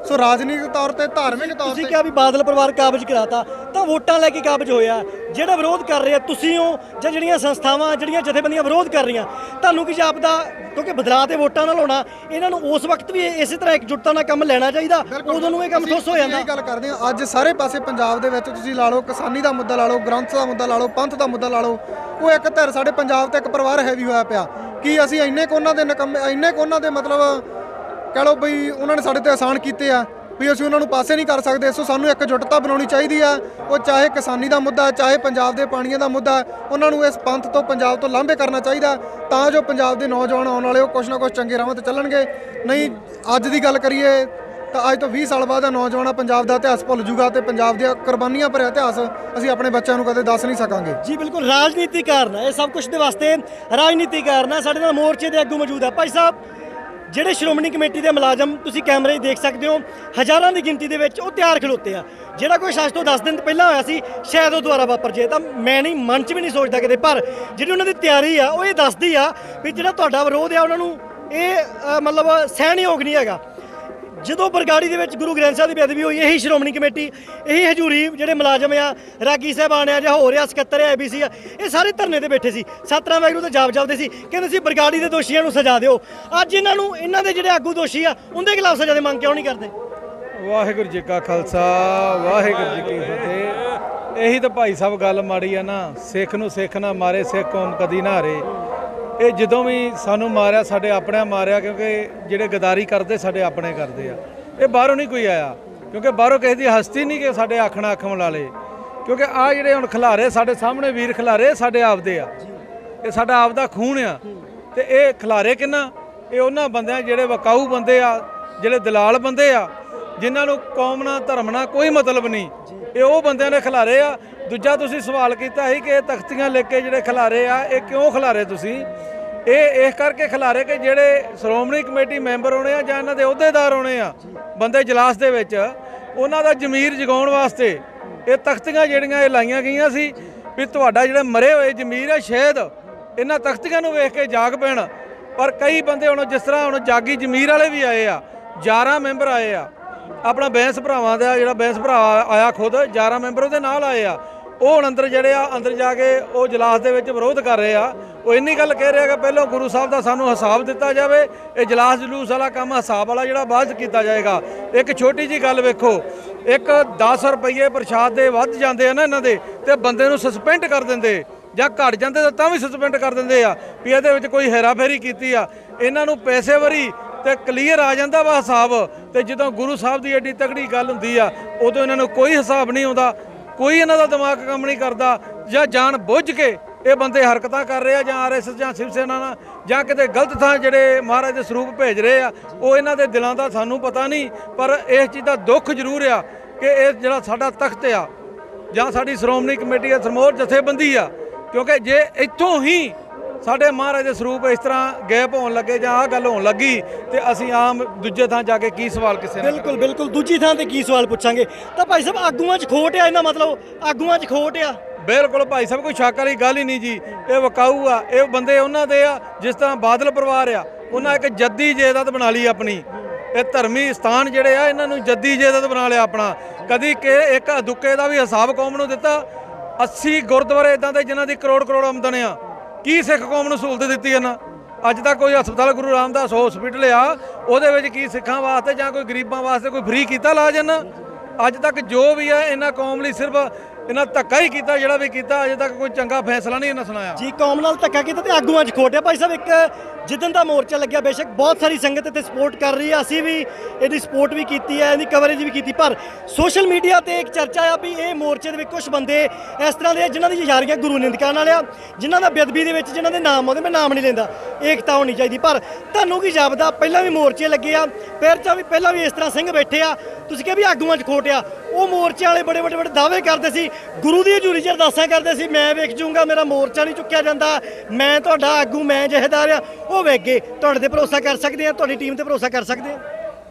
ਸੋ ਰਾਜਨੀਤਿਕ ਤੌਰ ਤੇ, ਧਾਰਮਿਕ ਤੌਰ ਤੇ ਤੁਸੀਂ ਕਿਹਾ ਵੀ ਬਾਦਲ ਪਰਿਵਾਰ ਕਾਬਜ਼ ਕਰਾਤਾ, ਤਾਂ ਵੋਟਾਂ ਲੈ ਕੇ ਕਾਬਜ਼ ਹੋਇਆ। ਜਿਹੜਾ ਵਿਰੋਧ ਕਰ ਰਿਹਾ ਤੁਸੀਂ ਹੋ ਜਾਂ ਜਿਹੜੀਆਂ ਸੰਸਥਾਵਾਂ, ਜਿਹੜੀਆਂ ਜਥੇਬੰਦੀਆਂ ਵਿਰੋਧ ਕਰ ਰਹੀਆਂ, ਤੁਹਾਨੂੰ ਕੀ ਜਾਪਦਾ? ਕਿਉਂਕਿ ਬਦਲਾਅ ਤੇ ਵੋਟਾਂ ਨਾਲ ਹੋਣਾ, ਇਹਨਾਂ ਨੂੰ ਉਸ ਵਕਤ ਵੀ ਇਸੇ ਤਰ੍ਹਾਂ ਇਕਜੁੱਟਤਾ ਨਾਲ ਕੰਮ ਲੈਣਾ ਚਾਹੀਦਾ, ਉਦੋਂ ਨੂੰ ਇਹ ਕੰਮ ਠੁੱਸ ਹੋ ਜਾਂਦਾ। ਇਹ ਗੱਲ ਕਰਦੇ ਹਾਂ, ਅੱਜ ਸਾਰੇ ਪਾਸੇ ਪੰਜਾਬ ਦੇ ਵਿੱਚ ਤੁਸੀਂ ਲਾ ਲਓ, ਕਿਸਾਨੀ ਦਾ ਮੁੱਦਾ ਲਾ ਲਓ, ਗ੍ਰੰਥ ਦਾ ਮੁੱਦਾ ਲਾ ਲਓ, ਪੰਥ ਦਾ ਮੁੱਦਾ ਲਾ ਲਓ, ਉਹ ਇੱਕ ਧਿਰ ਸਾਡੇ ਪੰਜਾਬ ਤੇ ਇੱਕ ਪਰਿਵਾਰ ਹੈਵੀ ਹੋਇਆ ਪਿਆ ਕਿ ਅਸੀਂ ਇੰਨੇ ਕੁ ਉਹਨਾਂ ਦੇ ਨਕੰਮੇ, ਇੰਨੇ ਕੁ ਉਹਨਾਂ ਦੇ ਮਤਲਬ ਕਹਿ ਲਓ ਬਈ ਉਹਨਾਂ ਨੇ ਸਾਡੇ ਤੇ ਆਸਾਨ ਕੀਤੇ ਆ ਵੀ ਅਸੀਂ ਉਹਨਾਂ ਨੂੰ ਪਾਸੇ ਨਹੀਂ ਕਰ ਸਕਦੇ। ਸੋ ਸਾਨੂੰ ਇਕਜੁੱਟਤਾ ਬਣਾਉਣੀ ਚਾਹੀਦੀ ਆ। ਉਹ ਚਾਹੇ ਕਿਸਾਨੀ ਦਾ ਮੁੱਦਾ, ਚਾਹੇ ਪੰਜਾਬ ਦੇ ਪਾਣੀਆਂ ਦਾ ਮੁੱਦਾ, ਉਹਨਾਂ ਨੂੰ ਇਸ ਪੰਥ ਤੋਂ, ਪੰਜਾਬ ਤੋਂ ਲਾਂਭੇ ਕਰਨਾ ਚਾਹੀਦਾ, ਤਾਂ ਜੋ ਪੰਜਾਬ ਦੇ ਨੌਜਵਾਨ ਆਉਣ ਵਾਲੇ ਉਹ ਕੁਛ ਨਾ ਕੁਛ ਚੰਗੇ ਰਾਹਾਂ ਤੇ ਚੱਲਣਗੇ। ਨਹੀਂ ਅੱਜ ਦੀ ਗੱਲ ਕਰੀਏ ਤਾਂ ਅੱਜ ਤੋਂ 20 ਸਾਲ ਬਾਅਦ ਨੌਜਵਾਨਾਂ ਪੰਜਾਬ ਦਾ ਇਤਿਹਾਸ ਭੁੱਲ ਜੂਗਾ ਤੇ ਪੰਜਾਬ ਦੀਆਂ ਕੁਰਬਾਨੀਆਂ ਭਰਿਆ ਇਤਿਹਾਸ ਅਸੀਂ ਆਪਣੇ ਬੱਚਿਆਂ ਨੂੰ ਕਦੇ ਦੱਸ ਨਹੀਂ ਸਕਾਂਗੇ। ਜੀ ਬਿਲਕੁਲ, ਰਾਜਨੀਤੀ ਕਾਰਨ ਇਹ ਸਭ ਕੁਝ ਦੇ ਵਾਸਤੇ ਰਾਜਨੀਤੀ ਕਾਰਨ ਹੈ। ਸਾਡੇ ਨਾਲ ਮੋਰਚੇ ਦੇ ਆਗੂ ਮੌਜੂਦ ਹੈ। ਭਾਈ ਸਾਹਿਬ, ਜਿਹੜੇ ਸ਼੍ਰੋਮਣੀ ਕਮੇਟੀ ਦੇ ਮੁਲਾਜ਼ਮ ਤੁਸੀਂ ਕੈਮਰੇ 'ਚ ਦੇਖ ਸਕਦੇ ਹੋ, ਹਜ਼ਾਰਾਂ ਦੀ ਗਿਣਤੀ ਦੇ ਵਿੱਚ ਉਹ ਤਿਆਰ ਖਲੋਤੇ ਆ। ਜਿਹੜਾ ਕੋਈ ਅੱਜ ਤੋਂ 10 ਦਿਨ ਪਹਿਲਾਂ ਹੋਇਆ ਸੀ ਸ਼ਾਇਦ ਉਹ ਦੁਬਾਰਾ ਵਾਪਰ ਜੇ, ਤਾਂ ਮੈਂ ਨਹੀਂ, ਮਨ 'ਚ ਵੀ ਨਹੀਂ ਸੋਚਦਾ ਕਿਤੇ। ਪਰ ਜਿਹੜੀ ਉਹਨਾਂ ਦੀ ਤਿਆਰੀ ਆ ਉਹ ਇਹ ਦੱਸਦੀ ਆ ਵੀ ਜਿਹੜਾ ਤੁਹਾਡਾ ਵਿਰੋਧ ਆ ਉਹਨਾਂ ਨੂੰ ਇਹ ਮਤਲਬ ਸਹਿਣਯੋਗ ਨਹੀਂ ਹੈਗਾ। ਜਦੋਂ ਬਰਗਾੜੀ ਦੇ ਵਿੱਚ ਗੁਰੂ ਗ੍ਰੰਥ ਸਾਹਿਬ ਦੀ ਬੇਅਦਬੀ ਹੋਈ, ਇਹੀ ਸ਼੍ਰੋਮਣੀ ਕਮੇਟੀ, ਇਹੀ ਹਜ਼ੂਰੀ ਜਿਹੜੇ ਮੁਲਾਜ਼ਮ ਆ, ਰਾਗੀ ਸਾਹਿਬਾਨ ਆ ਜਾਂ ਹੋਰ ਆ, ਸਕੱਤਰ ਆ, ABC ਆ, ਇਹ ਸਾਰੇ ਧਰਨੇ ਤੇ ਬੈਠੇ ਸੀ, ਸਤਨਾਮ ਵਾਹਿਗੁਰੂ ਤੇ ਜਾਪ ਜਪਦੇ ਸੀ, ਕਹਿੰਦੇ ਸੀ ਬਰਗਾੜੀ ਦੇ ਦੋਸ਼ੀਆਂ ਨੂੰ ਸਜ਼ਾ ਦਿਓ। ਅੱਜ ਇਹਨਾਂ ਦੇ ਜਿਹੜੇ ਆਗੂ ਦੋਸ਼ੀ ਆ ਉਹਦੇ ਖਿਲਾਫ ਸਜ਼ਾ ਦੀ ਮੰਗ ਕਿਉਂ ਨਹੀਂ ਕਰਦੇ? ਵਾਹਿਗੁਰੂ ਜੀ ਕਾ ਖਾਲਸਾ, ਵਾਹਿਗੁਰੂ ਜੀ ਕੀ ਫਤਿਹ। ਇਹੀ ਤਾਂ ਭਾਈ ਸਾਹਿਬ ਗੱਲ ਮਾੜੀ ਆ ਨਾ, ਸਿੱਖ ਨੂੰ ਸਿੱਖ ਨਾ ਮਾਰੇ, ਸਿੱਖ ਕੌਮ ਕਦੀ ਨਾ ਹਾਰੇ। ਇਹ ਜਦੋਂ ਵੀ ਸਾਨੂੰ ਮਾਰਿਆ ਸਾਡੇ ਆਪਣਿਆਂ ਮਾਰਿਆ, ਕਿਉਂਕਿ ਜਿਹੜੇ ਗਦਾਰੀ ਕਰਦੇ ਸਾਡੇ ਆਪਣੇ ਕਰਦੇ ਆ। ਇਹ ਬਾਹਰੋਂ ਨਹੀਂ ਕੋਈ ਆਇਆ, ਕਿਉਂਕਿ ਬਾਹਰੋਂ ਕਿਸੇ ਦੀ ਹਸਤੀ ਨਹੀਂ ਕਿ ਸਾਡੇ ਆਖਣਾ ਅੱਖ ਮਿਲਾ ਲੇ। ਕਿਉਂਕਿ ਆ ਜਿਹੜੇ ਹੁਣ ਖਿਲਾਰੇ ਸਾਡੇ ਸਾਹਮਣੇ ਵੀਰ ਖਿਲਾਰੇ ਸਾਡੇ ਆਪਦੇ ਆ, ਇਹ ਸਾਡਾ ਆਪਦਾ ਖੂਨ ਆ। ਤੇ ਇਹ ਖਿਲਾਰੇ ਕਿੰਨਾ? ਇਹ ਉਹਨਾਂ ਬੰਦਿਆਂ ਜਿਹੜੇ ਵਕਾਊ ਬੰਦੇ ਆ, ਜਿਹੜੇ ਦਲਾਲ ਬੰਦੇ ਆ, ਜਿਨ੍ਹਾਂ ਨੂੰ ਕੌਮ ਨਾਲ ਧਰਮ ਨਾਲ ਕੋਈ ਮਤਲਬ ਨਹੀਂ, ਇਹ ਉਹ ਬੰਦਿਆਂ ਨੇ ਖਿਲਾਰੇ ਆ। ਦੂਜਾ ਤੁਸੀਂ ਸਵਾਲ ਕੀਤਾ ਸੀ ਕਿ ਇਹ ਤਖਤੀਆਂ ਲੈ ਕੇ ਜਿਹੜੇ ਖਿਲਾਰੇ ਆ, ਇਹ ਕਿਉਂ ਖਿਲਾਰੇ ਤੁਸੀਂ? ਇਹ ਇਸ ਕਰਕੇ ਖਿਲਾਰੇ ਕਿ ਜਿਹੜੇ ਸ਼੍ਰੋਮਣੀ ਕਮੇਟੀ ਮੈਂਬਰ ਹੋਣੇ ਆ ਜਾਂ ਇਹਨਾਂ ਦੇ ਅਹੁਦੇਦਾਰ ਹੋਣੇ ਆ ਬੰਦੇ ਇਜਲਾਸ ਦੇ ਵਿੱਚ, ਉਹਨਾਂ ਦਾ ਜ਼ਮੀਰ ਜਗਾਉਣ ਵਾਸਤੇ ਇਹ ਤਖਤੀਆਂ ਜਿਹੜੀਆਂ ਇਹ ਲਾਈਆਂ ਗਈਆਂ ਸੀ ਵੀ ਤੁਹਾਡਾ ਜਿਹੜੇ ਮਰੇ ਹੋਏ ਜ਼ਮੀਰ ਆ ਸ਼ਾਇਦ ਇਹਨਾਂ ਤਖਤੀਆਂ ਨੂੰ ਵੇਖ ਕੇ ਜਾਗ ਪੈਣ। ਪਰ ਕਈ ਬੰਦੇ ਹੁਣ ਜਿਸ ਤਰ੍ਹਾਂ ਹੁਣ ਜਾਗੀ ਜ਼ਮੀਰ ਵਾਲੇ ਵੀ ਆਏ ਆ, 11 ਮੈਂਬਰ ਆਏ ਆ, ਆਪਣਾ ਬੈਂਸ ਭਰਾਵਾਂ ਦਾ ਜਿਹੜਾ ਬੈਂਸ ਭਰਾ ਆਇਆ ਖੁਦ, 11 ਮੈਂਬਰ ਉਹਦੇ ਨਾਲ ਆਏ ਆ। ਉਹ ਹੁਣ ਅੰਦਰ ਜਿਹੜੇ ਆ ਅੰਦਰ ਜਾ ਕੇ ਉਹ ਇਜਲਾਸ ਦੇ ਵਿੱਚ ਵਿਰੋਧ ਕਰ ਰਹੇ ਆ। ਉਹ ਇੰਨੀ ਗੱਲ ਕਹਿ ਰਿਹਾ ਕਿ ਪਹਿਲਾਂ ਗੁਰੂ ਸਾਹਿਬ ਦਾ ਸਾਨੂੰ ਹਿਸਾਬ ਦਿੱਤਾ ਜਾਵੇ, ਇਹ ਇਜਲਾਸ ਜਲੂਸ ਵਾਲਾ ਕੰਮ ਹਿਸਾਬ ਵਾਲਾ ਜਿਹੜਾ ਬਾਅਦ 'ਚ ਕੀਤਾ ਜਾਏਗਾ। ਇੱਕ ਛੋਟੀ ਜੀ ਗੱਲ ਵੇਖੋ, ਇੱਕ 10 ਰੁਪਏ ਪ੍ਰਸ਼ਾਦ ਦੇ ਵੱਧ ਜਾਂਦੇ ਆ ਨਾ ਇਹਨਾਂ ਦੇ, ਤੇ ਬੰਦੇ ਨੂੰ ਸਸਪੈਂਡ ਕਰ ਦਿੰਦੇ ਜਾਂ ਘਟ ਜਾਂਦੇ ਤਾਂ ਵੀ ਸਸਪੈਂਡ ਕਰ ਦਿੰਦੇ ਆ ਵੀ ਇਹਦੇ ਵਿੱਚ ਕੋਈ ਹੈਰਾਫੇਰੀ ਕੀਤੀ ਆ। ਇਹਨਾਂ ਨੂੰ ਪੈਸੇ ਵਰੀ ਤੇ ਕਲੀਅਰ ਆ ਜਾਂਦਾ ਵਾ ਹਿਸਾਬ, ਤੇ ਜਦੋਂ ਗੁਰੂ ਸਾਹਿਬ ਦੀ ਐਡੀ ਤਕੜੀ ਗੱਲ ਹੁੰਦੀ ਆ ਉਦੋਂ ਇਹਨਾਂ ਨੂੰ ਕੋਈ ਹਿਸਾਬ ਨਹੀਂ ਆਉਂਦਾ, ਕੋਈ ਇਹਨਾਂ ਦਾ ਦਿਮਾਗ ਕੰਮ ਨਹੀਂ ਕਰਦਾ। ਜਾਂ ਜਾਣ ਬੁੱਝ ਕੇ ਇਹ ਬੰਦੇ ਹਰਕਤਾਂ ਕਰ ਰਹੇ ਆ, ਜਾਂ ਆਰਐਸਐਸ ਜਾਂ ਸ਼ਿਵ ਸੈਨਾ ਨਾਲ ਜਾਂ ਕਿਤੇ ਗਲਤ ਥਾਂ ਜਿਹੜੇ ਮਹਾਰਾਜ ਦੇ ਸਰੂਪ ਭੇਜ ਰਹੇ ਆ, ਉਹ ਇਹਨਾਂ ਦੇ ਦਿਲਾਂ ਦਾ ਸਾਨੂੰ ਪਤਾ ਨਹੀਂ। ਪਰ ਇਸ ਚੀਜ਼ ਦਾ ਦੁੱਖ ਜ਼ਰੂਰ ਆ ਕਿ ਇਹ ਜਿਹੜਾ ਸਾਡਾ ਤਖਤ ਆ ਜਾਂ ਸਾਡੀ ਸ਼੍ਰੋਮਣੀ ਕਮੇਟੀ ਆ, ਸਰਮੋਰ ਜਥੇਬੰਦੀ ਆ, ਕਿਉਂਕਿ ਜੇ ਇੱਥੋਂ ਹੀ ਸਾਡੇ ਮਹਾਰਾਜ ਦੇ ਸਰੂਪ ਇਸ ਤਰ੍ਹਾਂ ਗੈਪ ਹੋਣ ਲੱਗੇ ਜਾਂ ਆਹ ਗੱਲ ਹੋਣ ਲੱਗੀ ਤੇ ਅਸੀਂ ਆਮ ਦੂਜੇ ਥਾਂ ਜਾ ਕੇ ਕੀ ਸਵਾਲ ਕਿਸੇ ਨਾਲ ਬਿਲਕੁਲ ਬਿਲਕੁਲ ਦੂਜੀ ਥਾਂ ਤੇ ਕੀ ਸਵਾਲ ਪੁੱਛਾਂਗੇ। ਤਾਂ ਭਾਈ ਸਾਹਿਬ ਆਗੂਆਂ 'ਚ ਖੋਟ ਆ, ਇਹਨਾਂ ਮਤਲਬ ਆਗੂਆਂ 'ਚ ਖੋਟ ਆ। ਬਿਲਕੁਲ ਭਾਈ ਸਾਹਿਬ, ਕੋਈ ਸ਼ੱਕ ਵਾਲੀ ਗੱਲ ਹੀ ਨਹੀਂ ਜੀ। ਇਹ ਵਿਕਾਊ ਆ, ਇਹ ਬੰਦੇ ਉਹਨਾਂ ਦੇ ਆ ਜਿਸ ਤਰ੍ਹਾਂ ਬਾਦਲ ਪਰਿਵਾਰ ਆ, ਉਹਨਾਂ ਇੱਕ ਜੱਦੀ ਜਾਇਦਾਦ ਬਣਾ ਲਈ ਆਪਣੀ। ਇਹ ਧਰਮੀ ਸਥਾਨ ਜਿਹੜੇ ਆ ਇਹਨਾਂ ਨੂੰ ਜੱਦੀ ਜਾਇਦਾਦ ਬਣਾ ਲਿਆ ਆਪਣਾ। ਕਦੀ ਕਿ ਇੱਕ ਅਦੁੱਕੇ ਦਾ ਵੀ ਹਿਸਾਬ ਕੌਮ ਨੂੰ ਦਿੱਤਾ। 80 ਗੁਰਦੁਆਰੇ ਇਦਾਂ ਦੇ ਜਿਨ੍ਹਾਂ ਦੀ ਕਰੋੜ ਆਮਦਨ ਆ, ਕੀ ਸਿੱਖ ਕੌਮ ਨੂੰ ਸਹੂਲਤ ਦਿੱਤੀ ਇਹਨਾਂ? ਅੱਜ ਤੱਕ ਕੋਈ ਹਸਪਤਾਲ ਗੁਰੂ ਰਾਮਦਾਸ ਹਸਪੀਟਲ ਆ ਉਹਦੇ ਵਿੱਚ ਕੀ ਸਿੱਖਾਂ ਵਾਸਤੇ ਜਾਂ ਕੋਈ ਗਰੀਬਾਂ ਵਾਸਤੇ ਕੋਈ ਫ੍ਰੀ ਕੀਤਾ ਇਲਾਜ ਇਹਨਾਂ? ਅੱਜ ਤੱਕ ਜੋ ਵੀ ਹੈ ਇਹਨਾਂ ਕੌਮ ਲਈ ਸਿਰਫ ਇਹਨਾਂ ਧੱਕਾ ਹੀ ਕੀਤਾ, ਜਿਹੜਾ ਵੀ ਕੀਤਾ ਅਜੇ ਤੱਕ ਕੋਈ ਚੰਗਾ ਫੈਸਲਾ ਨਹੀਂ ਇਹਨਾਂ ਸੁਣਾਇਆ ਜੀ। ਕੌਮ ਨਾਲ ਧੱਕਾ ਕੀਤਾ ਤੇ ਆਗੂਆਂ 'ਚ ਖੋਟ ਆ। ਭਾਈ ਸਾਹਿਬ, ਇੱਕ ਜਿੱਦਣ ਦਾ ਮੋਰਚਾ ਲੱਗਿਆ ਬੇਸ਼ੱਕ ਬਹੁਤ ਸਾਰੀ ਸੰਗਤ ਇੱਥੇ ਸਪੋਰਟ ਕਰ ਰਹੀ ਹੈ, ਅਸੀਂ ਵੀ ਇਹਦੀ ਸਪੋਰਟ ਵੀ ਕੀਤੀ ਹੈ, ਇਹਦੀ ਕਵਰੇਜ ਵੀ ਕੀਤੀ, ਪਰ ਸੋਸ਼ਲ ਮੀਡੀਆ ਤੇ ਇੱਕ ਚਰਚਾ ਆ ਵੀ ਇਹ ਮੋਰਚੇ ਦੇ ਵਿੱਚ ਕੁਝ ਬੰਦੇ ਇਸ ਤਰ੍ਹਾਂ ਦੇ ਜਿਨ੍ਹਾਂ ਦੀ ਯਾਰੀਆਂ ਗੁਰੂ ਨਿੰਦਕਾਂ ਨਾਲ ਆ, ਜਿਨ੍ਹਾਂ ਦਾ ਬੇਅਦਬੀ ਦੇ ਵਿੱਚ ਜਿਨ੍ਹਾਂ ਦੇ ਨਾਮ ਆਉਂਦੇ, ਮੈਂ ਨਾਮ ਨਹੀਂ ਲੈਂਦਾ, ਏਕਤਾ ਹੋਣੀ ਚਾਹੀਦੀ। ਪਰ ਤੁਹਾਨੂੰ ਕੀ ਜਾਪਦਾ, ਪਹਿਲਾਂ ਵੀ ਮੋਰਚੇ ਲੱਗੇ ਆ, ਪਹਿਲਾਂ ਵੀ ਇਸ ਤਰ੍ਹਾਂ ਸਿੰਘ ਬੈਠੇ ਆ, ਤੁਸੀਂ ਕਿਹਾ ਵੀ ਆਗੂਆਂ 'ਚ ਖੋਟ ਆ। ਉਹ ਮੋਰਚੇ ਵਾਲੇ ਬੜੇ ਦਾਅਵੇ ਕਰਦੇ ਸੀ, ਗੁਰੂ ਦੀ ਹਜ਼ੂਰੀ 'ਚ ਅਰਦਾਸਾਂ ਕਰਦੇ ਸੀ, ਮੈਂ ਵੇਖ ਜੂੰਗਾ, ਮੇਰਾ ਮੋਰਚਾ ਨਹੀਂ ਚੁੱਕਿਆ ਜਾਂਦਾ, ਮੈਂ ਤੁਹਾਡਾ ਆਗੂ, ਮੈਂ ਜਥੇਦਾਰ ਆ। ਉਹ ਵੇਖ ਗਏ, ਤੁਹਾਡੇ ਤੇ ਭਰੋਸਾ ਕਰ ਸਕਦੇ ਆ, ਤੁਹਾਡੀ ਟੀਮ ਤੇ ਭਰੋਸਾ ਕਰ ਸਕਦੇ ਆ।